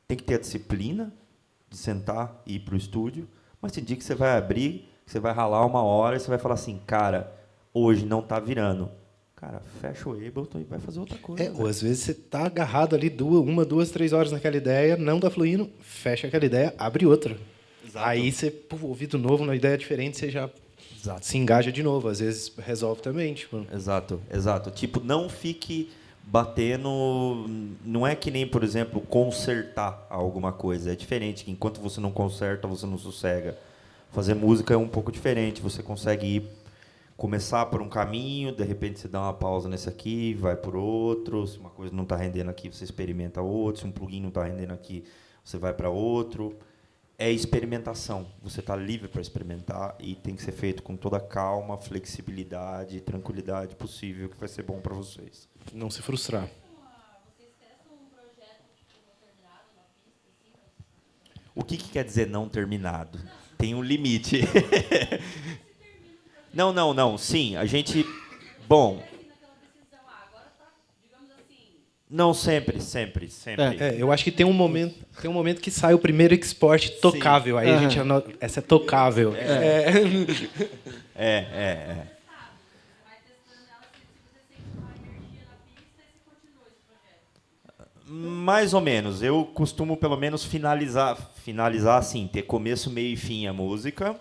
tem que ter a disciplina de sentar e ir para o estúdio, mas tem dia que você vai abrir, que você vai ralar uma hora e você vai falar assim, cara, hoje não está virando. Cara, fecha o Ableton e vai fazer outra coisa. Ou às vezes você tá agarrado ali 1, 2, 3 horas naquela ideia, não tá fluindo, fecha aquela ideia, abre outra. Exato. Aí você, ouvido novo, uma ideia diferente, você já se engaja de novo. Às vezes resolve também. Tipo. Exato. Tipo, não fique batendo... Não é que nem, por exemplo, consertar alguma coisa. É diferente. Enquanto você não conserta, você não sossega. Fazer música é um pouco diferente. Você consegue começar por um caminho, de repente você dá uma pausa nesse aqui, vai por outro, se uma coisa não está rendendo aqui, você experimenta outro, se um plugin não está rendendo aqui, você vai para outro. É experimentação, você está livre para experimentar e tem que ser feito com toda a calma, flexibilidade e tranquilidade possível, que vai ser bom para vocês. Não se frustrar. Vocês testam um projeto tipo, terminado na pista? Assim, O que quer dizer não terminado? Tem um limite. Não. Sim, a gente... Bom... Não, sempre. Eu acho que tem um momento que sai o primeiro export tocável. Sim. Aí a gente anota... Essa é tocável. Mais ou menos. Eu costumo, pelo menos, finalizar assim, ter começo, meio e fim a música,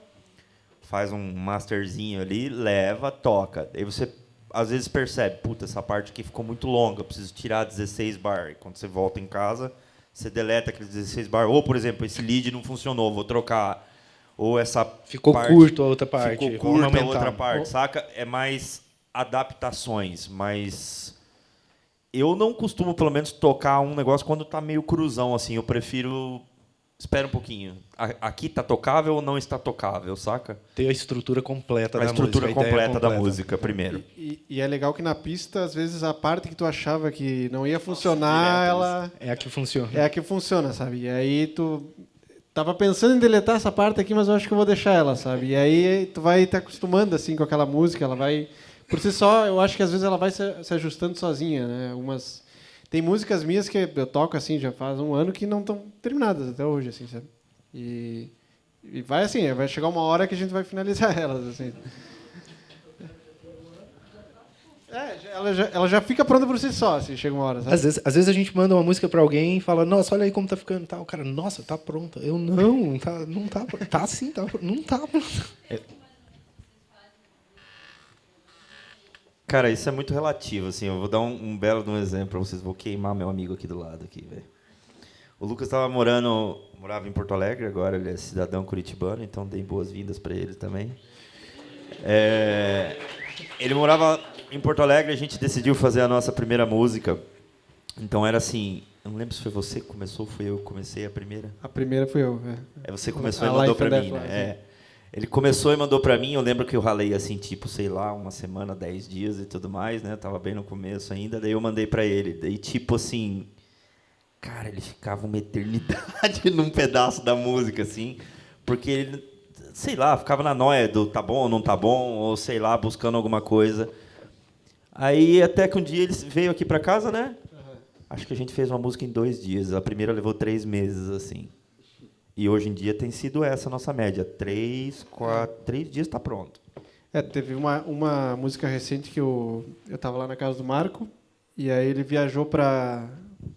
faz um masterzinho ali, leva, toca. Aí você, às vezes, percebe, puta, essa parte aqui ficou muito longa, preciso tirar 16 bar. E quando você volta em casa, você deleta aqueles 16 bar. Ou, por exemplo, esse lead não funcionou, vou trocar. Ou essa ficou parte, curto a outra parte. Ficou curta a outra parte, saca? É mais adaptações, mas... Eu não costumo, pelo menos, tocar um negócio quando tá meio cruzão, assim. Eu prefiro... Espera um pouquinho. Aqui tá tocável ou não está tocável, saca? Ter a estrutura completa da música. A estrutura completa da música, primeiro. E é legal que na pista, às vezes, a parte que tu achava que não ia funcionar, ela... É a que funciona. É a que funciona, sabe? E aí tu... Tava pensando em deletar essa parte aqui, mas eu acho que eu vou deixar ela, sabe? E aí tu vai te acostumando, assim, com aquela música, ela vai... Por si só, eu acho que às vezes ela vai se ajustando sozinha, né? Tem músicas minhas que eu toco assim já faz um ano que não estão terminadas até hoje, assim, sabe? E vai assim, vai chegar uma hora que a gente vai finalizar elas, assim. Ela já fica pronta por si só, assim, chega uma hora, sabe? Às vezes a gente manda uma música pra alguém e fala, nossa, olha aí como tá ficando, tá? O cara, nossa, tá pronta. Eu não tá sim, não tá pronta. Cara, isso é muito relativo, assim. Eu vou dar um belo de um exemplo para vocês. Vou queimar meu amigo aqui do lado, aqui, velho. O Lucas morava em Porto Alegre, agora ele é cidadão curitibano, então dei boas-vindas para ele também. Ele morava em Porto Alegre, a gente decidiu fazer a nossa primeira música. Então era assim, eu não lembro se foi você que começou ou foi eu que comecei a primeira. A primeira fui eu, Você começou e mandou para mim, né? Ele começou e mandou para mim, eu lembro que eu ralei assim, tipo, sei lá, uma semana, 10 dias e tudo mais, né? Tava bem no começo ainda, daí eu mandei para ele. Daí, tipo assim, cara, ele ficava uma eternidade num pedaço da música, assim, porque ele, sei lá, ficava na noia do tá bom ou não tá bom, ou sei lá, buscando alguma coisa. Aí até que um dia ele veio aqui para casa, né? Acho que a gente fez uma música em 2 dias. A primeira levou 3 meses, assim. E hoje em dia tem sido essa a nossa média. 3 dias está pronto. Teve uma música recente que eu estava lá na casa do Marco, e aí ele viajou para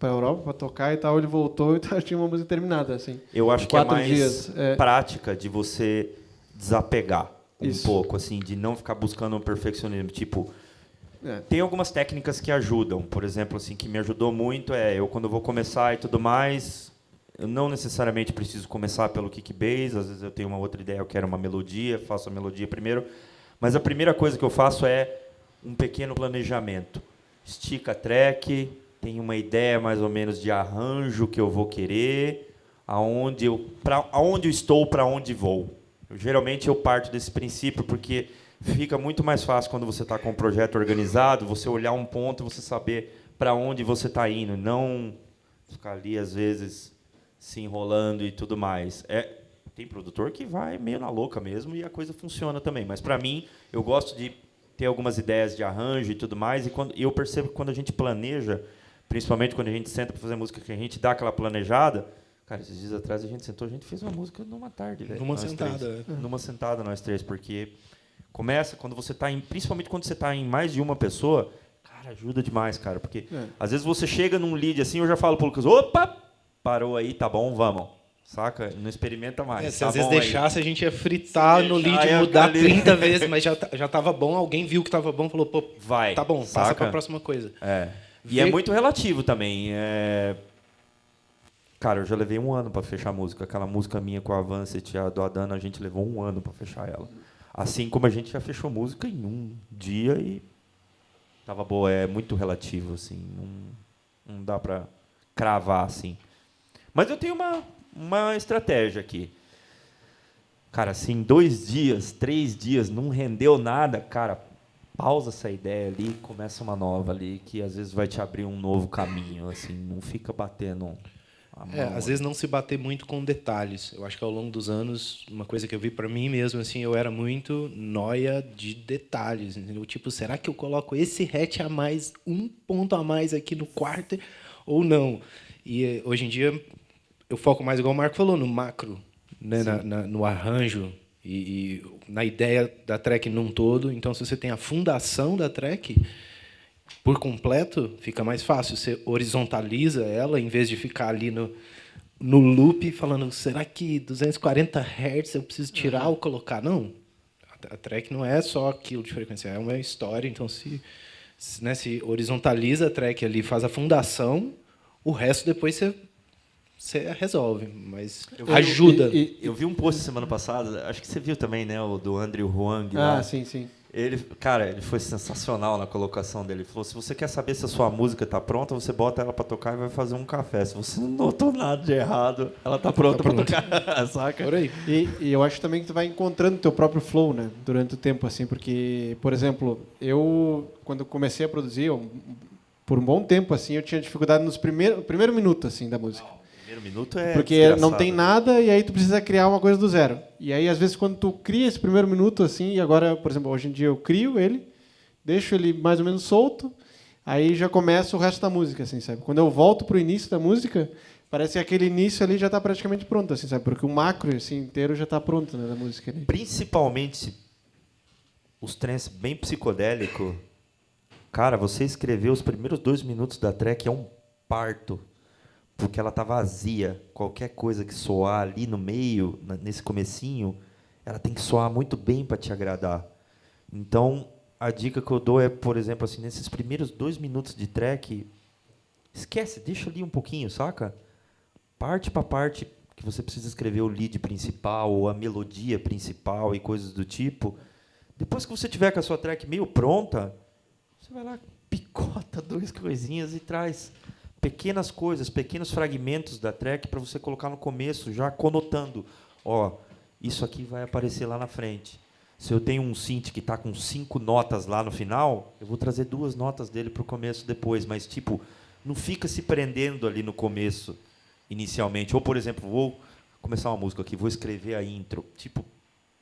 Europa para tocar e tal, ele voltou e tinha uma música terminada, assim. Eu acho que é 4 mais dias. prática de você desapegar Isso. um pouco, assim, de não ficar buscando um perfeccionismo. Tipo, tem algumas técnicas que ajudam. Por exemplo, assim, que me ajudou muito eu quando eu vou começar e tudo mais, eu não necessariamente preciso começar pelo kick bass, às vezes eu tenho uma outra ideia, eu quero uma melodia, faço a melodia primeiro, mas a primeira coisa que eu faço é um pequeno planejamento. Estica a track, tenho uma ideia mais ou menos de arranjo que eu vou querer, aonde eu estou, para onde vou. Geralmente eu parto desse princípio porque fica muito mais fácil quando você está com um projeto organizado, você olhar um ponto e você saber para onde você está indo, não ficar ali, às vezes, se enrolando e tudo mais. Tem produtor que vai meio na louca mesmo e a coisa funciona também. Mas, para mim, eu gosto de ter algumas ideias de arranjo e tudo mais. E eu percebo que quando a gente planeja, principalmente quando a gente senta para fazer música, que a gente dá aquela planejada. Cara, esses dias atrás a gente sentou, a gente fez uma música numa tarde, velho. Numa sentada. Numa sentada, nós três, porque começa quando você está principalmente quando você está em mais de uma pessoa, cara, ajuda demais, cara, porque às vezes você chega num lead assim, eu já falo pro Lucas, opa, parou aí, tá bom, vamos, saca? Não experimenta mais. Se tá às vezes bom deixasse, a gente ia fritar no lead, ia mudar ali. 30 vezes, mas já tava bom, alguém viu que tava bom, falou, pô, vai, tá bom, saca? passa pra próxima coisa. E é muito relativo também. Cara, eu já levei 1 ano para fechar a música. Aquela música minha com a Avancet, a do Adana, a gente levou 1 ano para fechar ela. Assim como a gente já fechou música em 1 dia e tava boa. É muito relativo, assim. Não dá para cravar, assim. Mas eu tenho uma estratégia aqui. Cara, se em 2 dias, 3 dias não rendeu nada, cara, pausa essa ideia ali e começa uma nova ali, que às vezes vai te abrir um novo caminho, assim. Não fica batendo a mão. Às vezes não se bater muito com detalhes. Eu acho que ao longo dos anos, uma coisa que eu vi para mim mesmo, assim, eu era muito nóia de detalhes, entendeu? Tipo, será que eu coloco esse hatch a mais, 1 ponto a mais aqui no quarto ou não? E hoje em dia eu foco mais, igual o Marco falou, no macro, né? No arranjo e na ideia da track num todo. Então, se você tem a fundação da track por completo, fica mais fácil. Você horizontaliza ela, em vez de ficar ali no loop, falando, será que 240 Hz eu preciso tirar ou colocar? Não. A track não é só aquilo de frequência, é uma história. Então, se horizontaliza a track ali, faz a fundação, o resto depois você resolve, mas ajuda. Eu vi um post semana passada, acho que você viu também, né, o do Andrew Huang. Sim. Ele foi sensacional na colocação dele. Ele falou, se você quer saber se a sua música está pronta, você bota ela para tocar e vai fazer um café. Se você não notou nada de errado, ela está pronta para tocar, saca? Por aí. E eu acho também que tu vai encontrando teu próprio flow, né, durante o tempo, assim, porque, por exemplo, eu, quando comecei a produzir, por um bom tempo, assim, eu tinha dificuldade no primeiro minuto, assim, da música. Primeiro minuto é porque desgraçado. não tem nada e aí tu precisa criar uma coisa do zero. E aí, às vezes, quando tu cria esse primeiro minuto, assim, e agora, por exemplo, hoje em dia eu crio ele, deixo ele mais ou menos solto, aí já começa o resto da música, assim, sabe? Quando eu volto pro início da música, parece que aquele início ali já está praticamente pronto, assim, sabe? Porque o macro, assim, inteiro já está pronto, né, da música ali. Principalmente os trens bem psicodélicos. Cara, você escrever os primeiros 2 minutos da track é um parto. Porque ela tá vazia. Qualquer coisa que soar ali no meio, nesse comecinho, ela tem que soar muito bem para te agradar. Então, a dica que eu dou é, por exemplo, assim, nesses primeiros 2 minutos de track, esquece, deixa ali um pouquinho, saca? Parte para parte que você precisa escrever o lead principal ou a melodia principal e coisas do tipo. Depois que você tiver com a sua track meio pronta, você vai lá, picota 2 coisinhas e traz pequenas coisas, pequenos fragmentos da track para você colocar no começo, já conotando. Ó, isso aqui vai aparecer lá na frente. Se eu tenho um synth que está com 5 notas lá no final, eu vou trazer 2 notas dele para o começo depois. Mas, tipo, não fica se prendendo ali no começo, inicialmente. Ou, por exemplo, vou começar uma música aqui, vou escrever a intro. Tipo,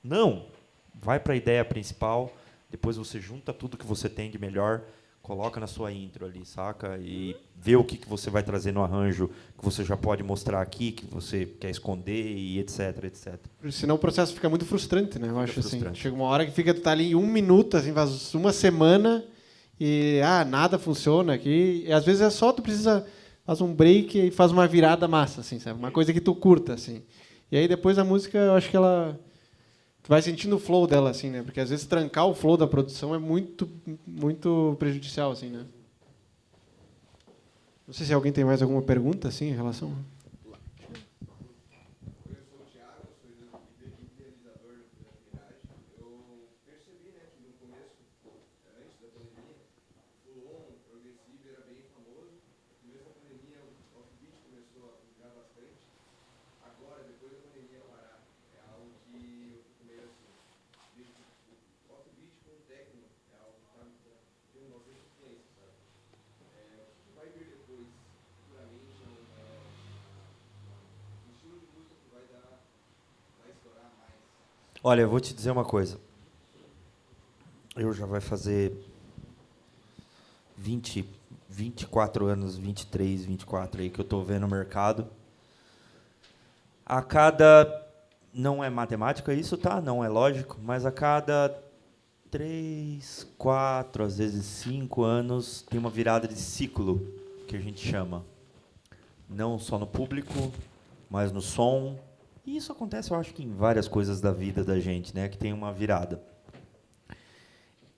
não. Vai para a ideia principal, depois você junta tudo que você tem de melhor, coloca na sua intro ali, saca? E vê o que você vai trazer no arranjo, que você já pode mostrar aqui, que você quer esconder, e etc, etc. Senão o processo fica muito frustrante, né? Eu acho assim. frustrante. Chega uma hora que tu tá ali em 1 minuto, assim, faz uma semana e nada funciona aqui. E às vezes é só tu precisa faz um break e faz uma virada massa, assim, sabe? Uma coisa que tu curta, assim. E aí depois a música, eu acho que ela tu vai sentindo o flow dela, assim, né? Porque às vezes trancar o flow da produção é muito prejudicial, assim, né? Não sei se alguém tem mais alguma pergunta, assim, em relação. Olha, eu vou te dizer uma coisa. Eu já vai fazer 24 anos, 23, 24 aí que eu estou vendo o mercado. A cada... Não é matemática isso, tá? Não é lógico, mas a cada 3, 4, às vezes 5 anos, tem uma virada de ciclo, que a gente chama. Não só no público, mas no som. E isso acontece, eu acho que em várias coisas da vida da gente, né, que tem uma virada.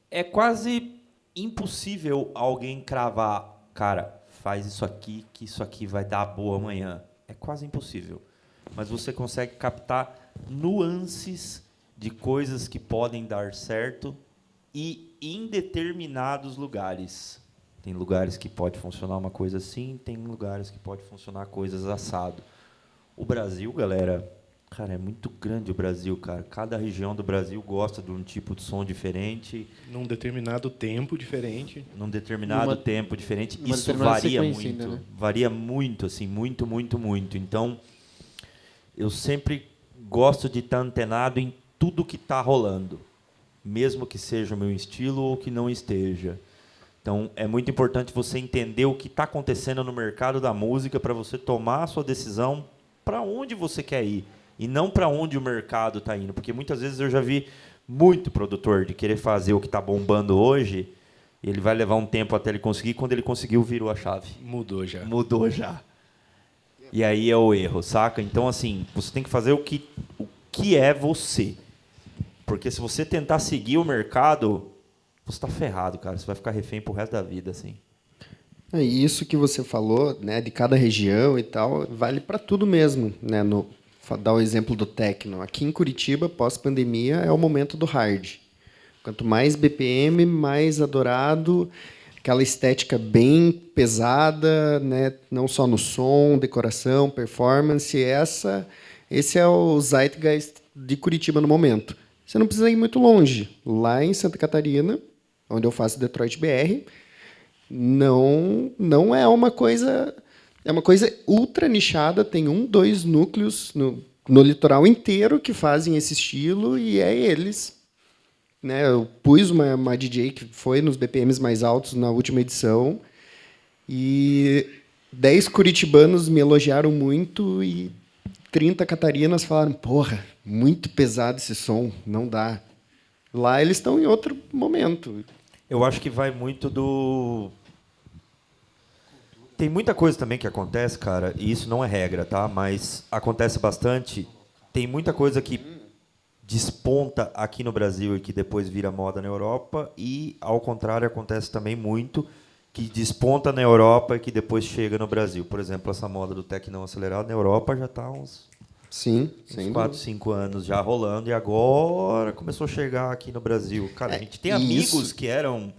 É quase impossível alguém cravar, cara, faz isso aqui, que isso aqui vai dar boa amanhã. É quase impossível. Mas você consegue captar nuances de coisas que podem dar certo e em determinados lugares. Tem lugares que pode funcionar uma coisa assim, tem lugares que pode funcionar coisas assado. O Brasil, galera, cara, é muito grande o Brasil, cara. Cada região do Brasil gosta de um tipo de som diferente. Num determinado tempo diferente. Num determinado tempo diferente. Uma Isso determinada varia muito. sequência ainda, né? Varia muito, assim, muito, muito, muito. Então, eu sempre gosto de estar antenado em tudo que está rolando. Mesmo que seja o meu estilo ou que não esteja. Então, é muito importante você entender o que está acontecendo no mercado da música para você tomar a sua decisão para onde você quer ir e não para onde o mercado está indo. Porque muitas vezes eu já vi muito produtor de querer fazer o que está bombando hoje e ele vai levar um tempo até ele conseguir. Quando ele conseguiu, virou a chave. Mudou já. Mudou já. E aí é o erro, saca? Então, assim, você tem que fazer o que é você. Porque se você tentar seguir o mercado, você está ferrado, cara. Você vai ficar refém pro resto da vida, assim. E isso que você falou, né, de cada região e tal, vale para tudo mesmo, né? Dar o exemplo do techno. Aqui em Curitiba, pós-pandemia, é o momento do hard. Quanto mais BPM, mais adorado, aquela estética bem pesada, né? Não só no som, decoração, performance. Esse é o zeitgeist de Curitiba no momento. Você não precisa ir muito longe. Lá em Santa Catarina, onde eu faço Detroit BR, não é uma coisa... É uma coisa ultra nichada, tem 1, 2 núcleos no litoral inteiro que fazem esse estilo, e é eles. Né? Eu pus uma DJ que foi nos BPMs mais altos na última edição, e 10 curitibanos me elogiaram muito, e 30 catarinas falaram, porra, muito pesado esse som, não dá. Lá eles estão em outro momento. Eu acho que vai muito do... Tem muita coisa também que acontece, cara, e isso não é regra, tá? Mas acontece bastante. Tem muita coisa que desponta aqui no Brasil e que depois vira moda na Europa, e, ao contrário, acontece também muito que desponta na Europa e que depois chega no Brasil. Por exemplo, essa moda do techno acelerado na Europa já está uns 4, 5 anos já rolando, e agora começou a chegar aqui no Brasil. Cara, a gente tem amigos que eram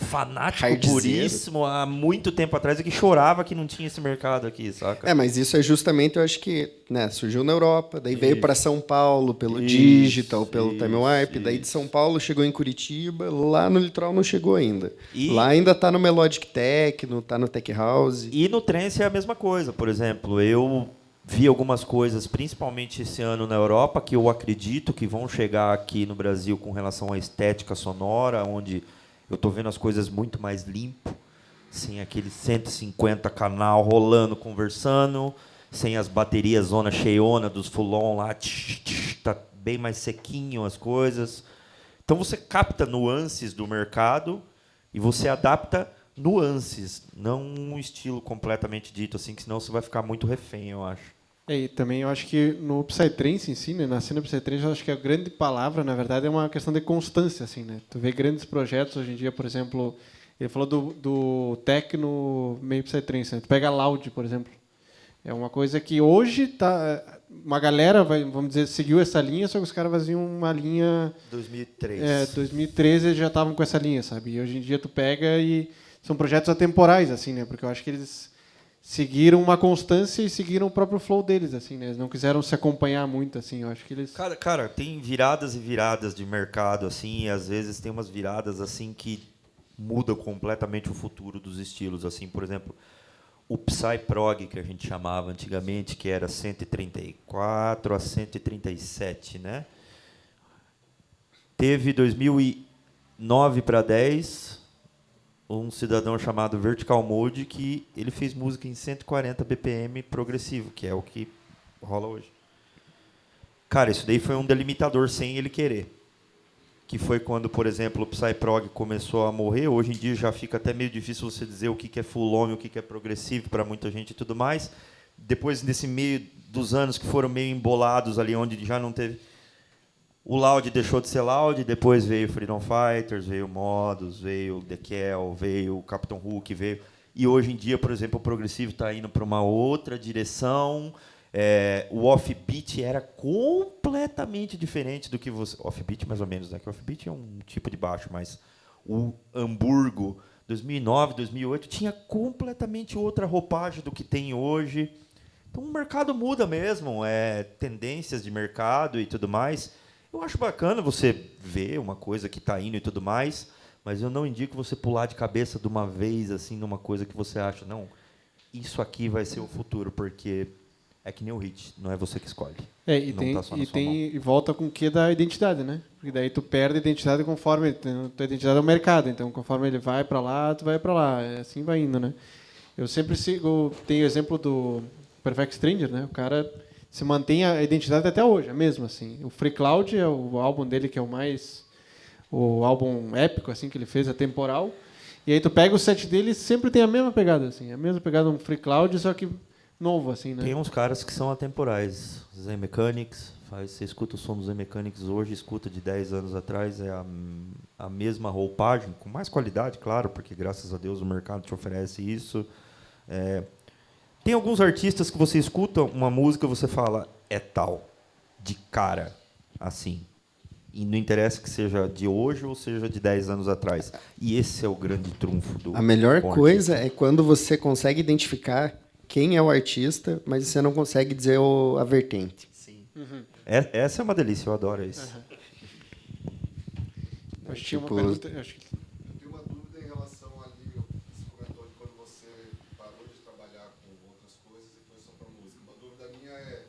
fanático Hardzeiro. puríssimo há muito tempo atrás e que chorava que não tinha esse mercado aqui, saca? Mas isso é justamente, eu acho que, né, surgiu na Europa, daí veio Isso. para São Paulo pelo Isso, Digital, pelo isso, Time Warp, daí de São Paulo chegou em Curitiba, lá no Litoral não chegou ainda. E- Lá ainda tá no Melodic Techno, tá no Tech House. E no trance é a mesma coisa. Por exemplo, eu vi algumas coisas, principalmente esse ano na Europa, que eu acredito que vão chegar aqui no Brasil com relação à estética sonora, onde eu estou vendo as coisas muito mais limpo, sem aquele 150 canal rolando, conversando, sem as baterias zona cheiona dos full-on lá, tá bem mais sequinho as coisas. Então você capta nuances do mercado e você adapta nuances, não um estilo completamente dito assim, que senão você vai ficar muito refém, eu acho. E também eu acho que no Psytrance em si, né, na cena Psytrance, eu acho que a grande palavra, na verdade, é uma questão de constância, assim, né? Tu vê grandes projetos hoje em dia, por exemplo, ele falou do techno meio Psytrance, né? Tu pega Loud, por exemplo. É uma coisa que hoje tá uma galera vai, vamos dizer, seguiu essa linha, só que os caras faziam uma linha 2003. 2013 eles já estavam com essa linha, sabe? E hoje em dia tu pega e são projetos atemporais, assim, né? Porque eu acho que eles seguiram uma constância e seguiram o próprio flow deles, assim, né? Eles não quiseram se acompanhar muito, assim. Eu acho que eles... Cara, tem viradas e viradas de mercado, assim, e às vezes tem umas viradas assim que mudam completamente o futuro dos estilos, assim, por exemplo, o Psy-Prog, que a gente chamava antigamente, que era 134 a 137, né? Teve 2009 para 10 um cidadão chamado Vertical Mode que ele fez música em 140 BPM progressivo, que é o que rola hoje. Cara, isso daí foi um delimitador sem ele querer. Que foi quando, por exemplo, o Psy-Prog começou a morrer. Hoje em dia já fica até meio difícil você dizer o que é full-on e o que é progressivo para muita gente e tudo mais. Depois, nesse meio dos anos que foram meio embolados ali, onde já não teve... O Loud deixou de ser Loud, depois veio Freedom Fighters, veio Modus, veio The Kell, veio o Captain Hook, veio... E hoje em dia, por exemplo, o progressivo está indo para uma outra direção. O offbeat era completamente diferente do que você... Offbeat, mais ou menos, né? Que offbeat é um tipo de baixo, mas o Hamburgo, 2009, 2008, tinha completamente outra roupagem do que tem hoje. Então, o mercado muda mesmo, tendências de mercado e tudo mais. Eu acho bacana você ver uma coisa que está indo e tudo mais, mas eu não indico você pular de cabeça de uma vez assim numa coisa que você acha, não, isso aqui vai ser o futuro, porque é que nem o hit, não é você que escolhe. E, não tá só na sua mão. e volta com o que da identidade, né? Porque daí tu perde a identidade conforme... Tua identidade é o mercado, então conforme ele vai para lá, tu vai para lá. Assim vai indo, né? Eu sempre sigo... Tem o exemplo do Perfect Stranger, né? O cara se mantém a identidade até hoje, é mesmo, assim. O Free Cloud é o álbum dele que é o álbum épico, assim, que ele fez, atemporal. E aí tu pega o set dele e sempre tem a mesma pegada, assim. A mesma pegada um Free Cloud, só que novo, assim, né? Tem uns caras que são atemporais. Zen Mechanics, você escuta o som dos Zen Mechanics hoje, escuta de 10 anos atrás, é a mesma roupagem, com mais qualidade, claro, porque graças a Deus o mercado te oferece isso. Tem alguns artistas que você escuta uma música e você fala, é tal, de cara, assim. E não interessa que seja de hoje ou seja de 10 anos atrás. E esse é o grande trunfo do... A melhor bom coisa artista. é quando você consegue identificar quem é o artista, mas você não consegue dizer a vertente. Sim. Essa é uma delícia, eu adoro isso. Eu acho que tinha uma Tipo, pergunta... Acho que... Eu tenho uma dúvida em relação ali, você comentou de quando você parou de trabalhar com outras coisas e foi só para música. Uma dúvida minha é,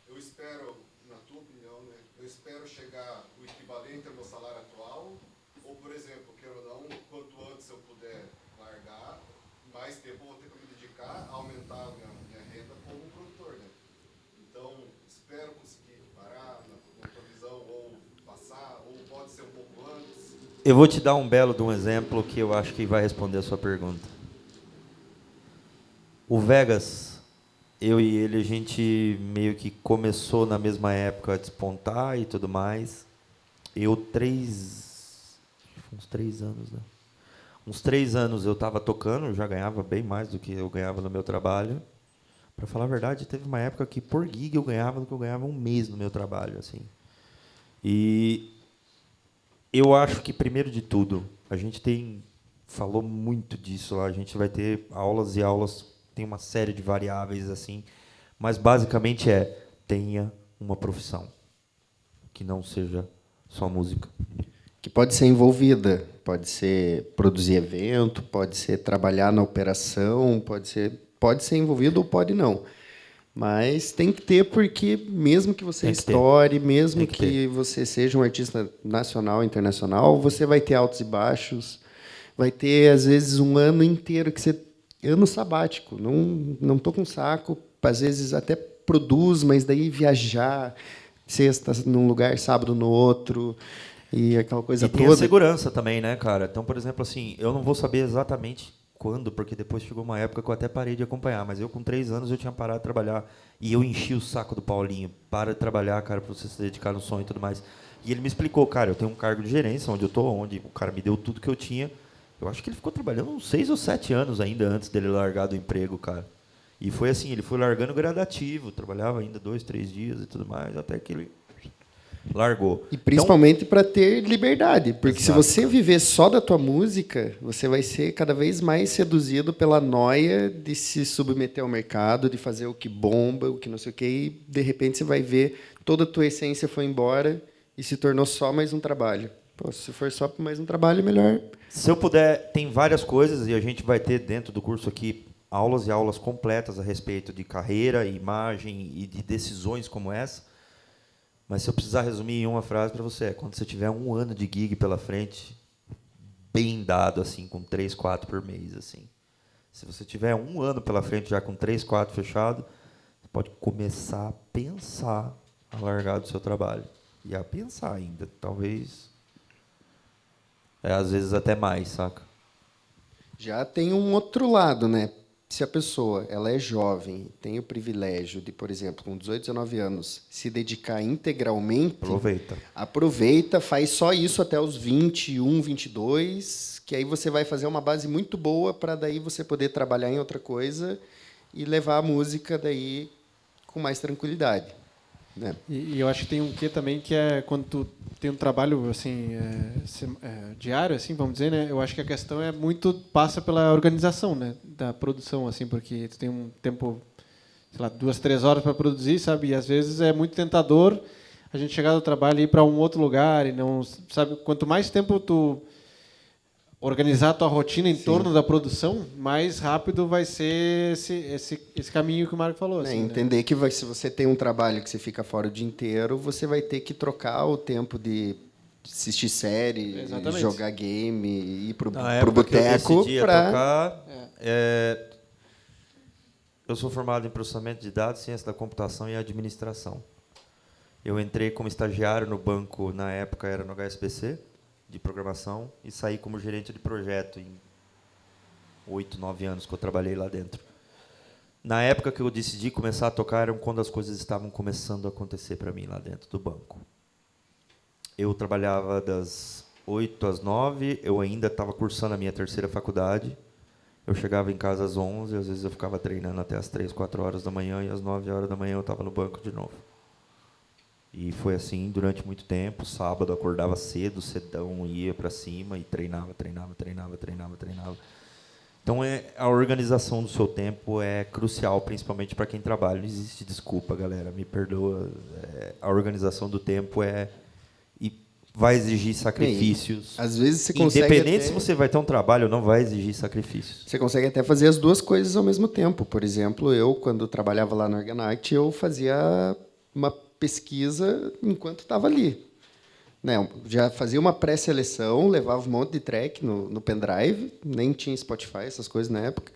eu espero, na tua opinião, né, eu espero chegar o equivalente ao meu salário atual, ou, por exemplo, quero ou não, quanto antes eu puder largar, mais tempo eu vou ter que me dedicar a aumentar a minha renda como produtor, né? Então, espero conseguir parar na tua visão, ou passar, ou pode ser um pouco antes. Eu vou te dar um belo de um exemplo que eu acho que vai responder a sua pergunta. O Vegas, eu e ele, a gente meio que começou na mesma época a despontar e tudo mais. Eu, uns 3 anos, né? Uns 3 anos eu estava tocando, eu já ganhava bem mais do que eu ganhava no meu trabalho. Para falar a verdade, teve uma época que por gig eu ganhava do que eu ganhava um mês no meu trabalho, assim. E eu acho que, primeiro de tudo, a gente tem falou muito disso lá. A gente vai ter aulas e aulas, tem uma série de variáveis assim, mas basicamente tenha uma profissão que não seja só música. Que pode ser envolvida, pode ser produzir evento, pode ser trabalhar na operação, pode ser envolvido ou pode não. Mas tem que ter, porque mesmo que você estoure, mesmo que você seja um artista nacional, internacional, você vai ter altos e baixos, vai ter, às vezes, um ano inteiro que você... Ano sabático, não estou com saco, às vezes até produz, mas daí viajar, sexta num lugar, sábado no outro, e aquela coisa toda. E tem toda. a segurança também, né, cara? Então, por exemplo, assim, eu não vou saber exatamente quando, porque depois chegou uma época que eu até parei de acompanhar, mas eu com 3 anos eu tinha parado de trabalhar e eu enchi o saco do Paulinho, para de trabalhar, cara, para você se dedicar no som e tudo mais. E ele me explicou, cara, eu tenho um cargo de gerência onde eu tô, onde o cara me deu tudo que eu tinha. Eu acho que ele ficou trabalhando uns 6 ou 7 anos ainda antes dele largar do emprego, cara. E foi assim, ele foi largando gradativo, trabalhava ainda 2, 3 dias e tudo mais, até que ele largou. E principalmente para ter liberdade, porque Exato, se você cara. viver só da tua música, você vai ser cada vez mais seduzido pela noia de se submeter ao mercado, de fazer o que bomba, o que não sei o quê, e de repente você vai ver toda a tua essência foi embora e se tornou só mais um trabalho. Pô, se for só mais um trabalho, melhor. Se eu puder, tem várias coisas e a gente vai ter dentro do curso aqui aulas e aulas completas a respeito de carreira, imagem e de decisões como essa. Mas se eu precisar resumir em uma frase para você, quando você tiver 1 ano de gig pela frente, bem dado, assim, com 3, 4 por mês, assim. Se você tiver 1 ano pela frente já com 3, 4 fechado, você pode começar a pensar a largar do seu trabalho. E a pensar ainda, talvez, às vezes até mais, saca? Já tem um outro lado, né? Se a pessoa ela é jovem, tem o privilégio de, por exemplo, com 18, 19 anos, se dedicar integralmente, aproveita, faz só isso até os 21, 22, que aí você vai fazer uma base muito boa para daí você poder trabalhar em outra coisa e levar a música daí com mais tranquilidade. Né? E eu acho que tem um quê também, que é quando tu tem um trabalho assim diário, assim, vamos dizer, né? Eu acho que a questão é muito passa pela organização, né, da produção, assim, porque tu tem um tempo, sei lá, 2, 3 horas para produzir, sabe? E às vezes é muito tentador a gente chegar do trabalho e ir para um outro lugar e não, sabe? Quanto mais tempo tu organizar a tua rotina em torno da produção, mais rápido vai ser esse caminho que o Marco falou. Assim, entender, né? Que se você tem um trabalho que você fica fora o dia inteiro, você vai ter que trocar o tempo de assistir série, jogar game, ir pro boteco. Eu sou formado em processamento de dados, ciência da computação e administração. Eu entrei como estagiário no banco, na época era no HSBC, de programação, e saí como gerente de projeto em 8, 9 anos que eu trabalhei lá dentro. Na época que eu decidi começar a tocar, era quando as coisas estavam começando a acontecer para mim lá dentro do banco. Eu trabalhava das 8 às 9, eu ainda estava cursando a minha 3ª faculdade. Eu chegava em casa às 11, às vezes eu ficava treinando até às 3, 4 horas da manhã, e às 9 horas da manhã eu estava no banco de novo. E foi assim durante muito tempo. Sábado eu acordava cedo, cedão, ia para cima e treinava. Então a organização do seu tempo é crucial, principalmente para quem trabalha. Não existe desculpa, galera, me perdoa. A organização do tempo vai exigir sacrifícios. Às vezes você consegue independente se você vai ter um trabalho ou não, vai exigir sacrifícios. Você consegue até fazer as duas coisas ao mesmo tempo. Por exemplo, eu, quando trabalhava lá no Organite, eu fazia uma pesquisa enquanto estava ali. Né? Já fazia uma pré-seleção, levava um monte de track no pendrive, nem tinha Spotify, essas coisas na época.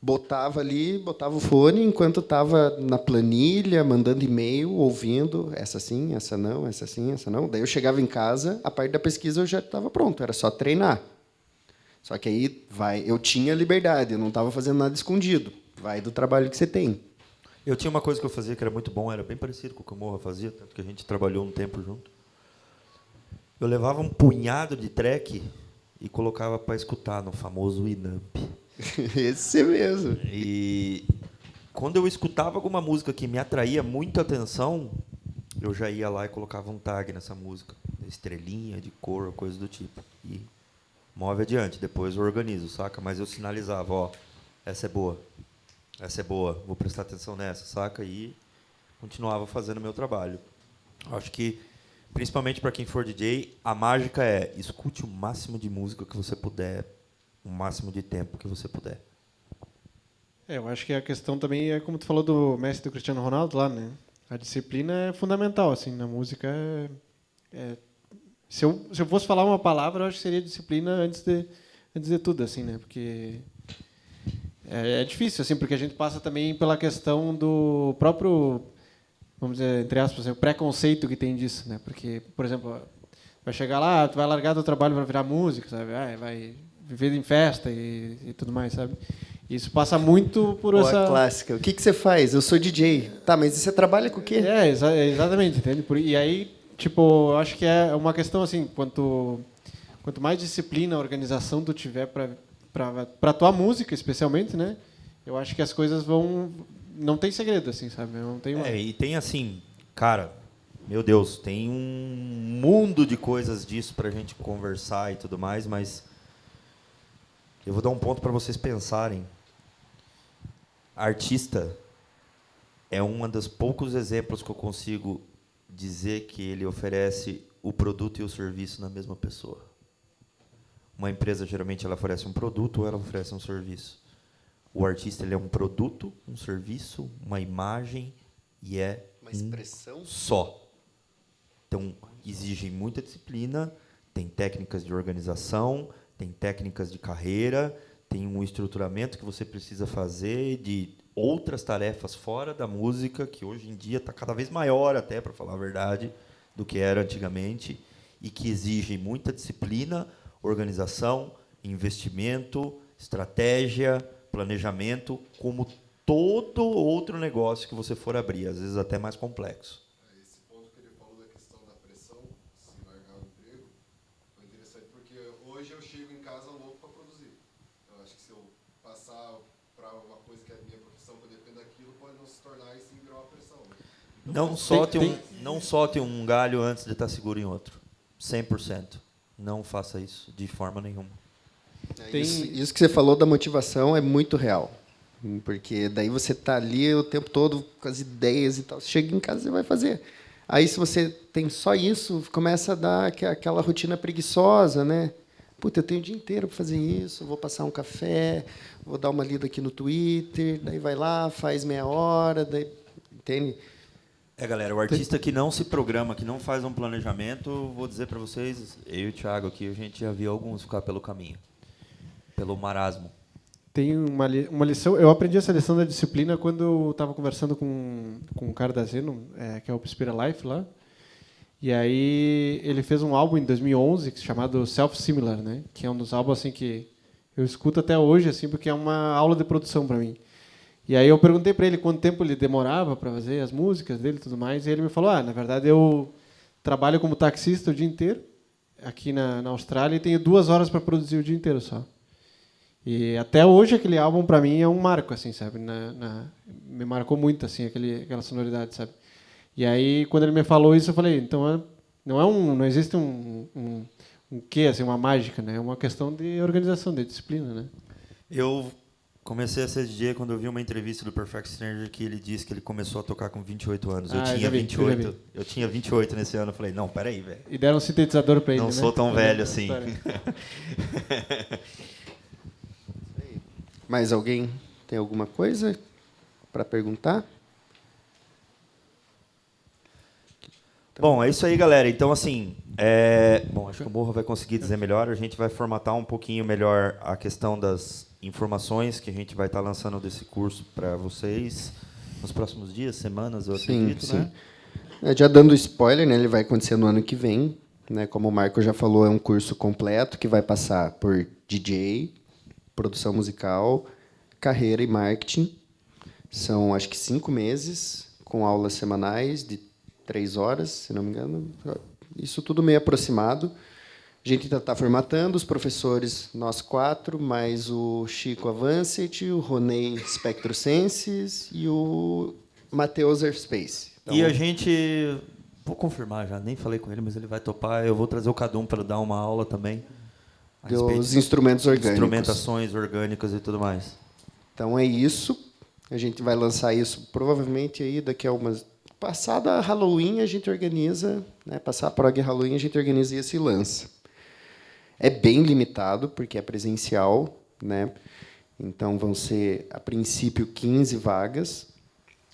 Botava ali, botava o fone enquanto estava na planilha, mandando e-mail, ouvindo, essa sim, essa não, essa sim, essa não. Daí eu chegava em casa, a parte da pesquisa eu já estava pronto, era só treinar. Só que aí eu tinha liberdade, eu não estava fazendo nada escondido. Vai do trabalho que você tem. Eu tinha uma coisa que eu fazia que era muito bom, era bem parecido com o que o Morra fazia, tanto que a gente trabalhou um tempo junto. Eu levava um punhado de track e colocava para escutar no famoso Winamp. Esse mesmo. E quando eu escutava alguma música que me atraía muita atenção, eu já ia lá e colocava um tag nessa música, estrelinha, de cor, coisa do tipo. E move adiante, depois eu organizo, saca? Mas eu sinalizava, ó, essa é boa, vou prestar atenção nessa, saca? E continuava fazendo o meu trabalho. Acho que, principalmente para quem for DJ, a mágica é escute o máximo de música que você puder, o máximo de tempo que você puder. Eu acho que a questão também é como tu falou do mestre do Cristiano Ronaldo lá, né? A disciplina é fundamental, assim, na música. Se eu fosse falar uma palavra, eu acho que seria disciplina antes de tudo, assim, né? Porque é difícil, assim, porque a gente passa também pela questão do próprio, vamos dizer, entre aspas, o preconceito que tem disso, né? Porque, por exemplo, vai chegar lá, tu vai largar teu trabalho para virar músico, sabe? Vai viver em festa e tudo mais, sabe? Isso passa muito por essa... A clássica. O que você faz? Eu sou DJ. Tá, mas você trabalha com o quê? Exatamente, entende? E aí, tipo, eu acho que é uma questão assim, quanto mais disciplina, organização tu tiver para tua música, especialmente, né? Eu acho que as coisas vão... Não tem segredo, assim, sabe? Não tem e tem assim, cara, meu Deus, tem um mundo de coisas disso pra gente conversar e tudo mais, mas eu vou dar um ponto para vocês pensarem. Artista é um dos poucos exemplos que eu consigo dizer que ele oferece o produto e o serviço na mesma pessoa. Uma empresa, geralmente, ela oferece um produto ou ela oferece um serviço. O artista, ele é um produto, um serviço, uma imagem e é uma expressão só. Então, exige muita disciplina, tem técnicas de organização, tem técnicas de carreira, tem um estruturamento que você precisa fazer de outras tarefas fora da música, que hoje em dia está cada vez maior, até, para falar a verdade, do que era antigamente, e que exigem muita disciplina, organização, investimento, estratégia, planejamento, como todo outro negócio que você for abrir, às vezes até mais complexo. Esse ponto que ele falou da questão da pressão, se largar o emprego, foi interessante, porque hoje eu chego em casa louco para produzir. Eu acho que se eu passar para uma coisa que é a minha profissão, que eu dependo daquilo, pode não se tornar e sim virar uma pressão. Né? Não solte um galho antes de estar seguro em outro. 100%. Não faça isso de forma nenhuma. Isso que você falou da motivação é muito real. Porque daí você está ali o tempo todo com as ideias e tal. Você chega em casa e vai fazer. Aí, se você tem só isso, começa a dar aquela rotina preguiçosa, né? Puta, eu tenho o dia inteiro para fazer isso, vou passar um café, vou dar uma lida aqui no Twitter, daí vai lá, faz meia hora, daí, entende? Galera, o artista que não se programa, que não faz um planejamento, vou dizer para vocês, eu e o Thiago aqui, a gente já viu alguns ficar pelo caminho, pelo marasmo. Tem uma lição, eu aprendi essa lição da disciplina quando eu estava conversando com um cara da Zeno, que é o Spira Life lá, e aí ele fez um álbum em 2011 chamado Self Similar, né? Que é um dos álbuns assim que eu escuto até hoje, assim, porque é uma aula de produção para mim. E aí eu perguntei para ele quanto tempo ele demorava para fazer as músicas dele e tudo mais, e ele me falou, na verdade eu trabalho como taxista o dia inteiro, aqui na Austrália, e tenho 2 horas para produzir o dia inteiro só. E até hoje aquele álbum para mim é um marco, assim, sabe? Me marcou muito, assim, aquela sonoridade, sabe? E aí quando ele me falou isso eu falei, então não existe um quê, assim, uma mágica, né? É uma questão de organização, de disciplina, né? Eu comecei a ser DJ quando eu vi uma entrevista do Perfect Stranger que ele disse que ele começou a tocar com 28 anos. Eu tinha 28. Eu tinha 28 nesse ano. Eu falei, não, peraí, velho. E deram um sintetizador para ele, não sou tão velho assim. Mais alguém tem alguma coisa para perguntar? Bom, é isso aí, galera. Então, assim, bom, acho que o Morro vai conseguir dizer melhor. A gente vai formatar um pouquinho melhor a questão das informações que a gente vai estar lançando desse curso para vocês nos próximos dias, semanas, eu acredito, sim. né? Já dando spoiler, né, ele vai acontecer no ano que vem. Né, como o Marco já falou, é um curso completo que vai passar por DJ, produção musical, carreira e marketing. São, acho que, 5 meses, com aulas semanais de 3 horas, se não me engano. Isso tudo meio aproximado. A gente ainda está formatando, os professores, nós 4, mais o Chico Avancet, o Ronei SpectroSenses e o Matheus Airspace. Então, E a gente... Vou confirmar já, nem falei com ele, mas ele vai topar. Eu vou trazer o Cadum para dar uma aula também. A respeito dos instrumentos orgânicos. instrumentações orgânicas e tudo mais. Então é isso. A gente vai lançar isso provavelmente aí daqui a umas... Passada Halloween a gente organiza, né? Passar a prog Halloween a gente organiza isso e lança. É bem limitado porque é presencial, né? Então vão ser a princípio 15 vagas,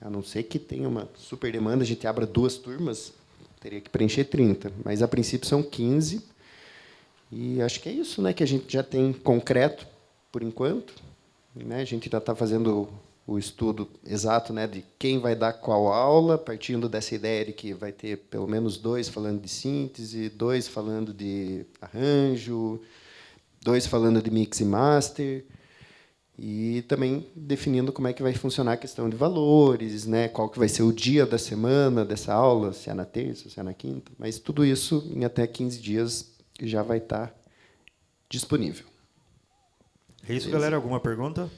a não ser que tenha uma super demanda, a gente abra 2 turmas, teria que preencher 30, mas a princípio são 15. E acho que é isso, né, que a gente já tem concreto por enquanto, né? A gente já está fazendo o estudo exato, né, de quem vai dar qual aula, partindo dessa ideia de que vai ter pelo menos 2 falando de síntese, 2 falando de arranjo, 2 falando de mix e master, e também definindo como é que vai funcionar a questão de valores, né, qual que vai ser o dia da semana dessa aula, se é na terça, se é na quinta, mas tudo isso em até 15 dias já vai estar disponível. É isso, galera? Alguma pergunta?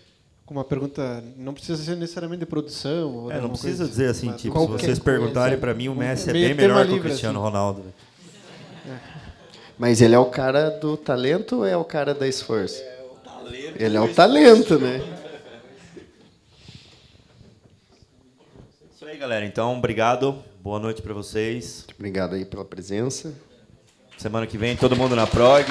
Com uma pergunta, não precisa ser necessariamente de produção. Ou de Não alguma precisa coisa, dizer assim, mas tipo, se qualquer vocês perguntarem coisa. para mim, o Messi é Meio bem tema melhor que o livre, Cristiano assim. Ronaldo. Mas ele é o cara do talento ou é o cara da esforço? Ele é o talento, né? Isso aí, galera. Então, obrigado. Boa noite para vocês. Obrigado aí pela presença. Semana que vem, todo mundo na prog.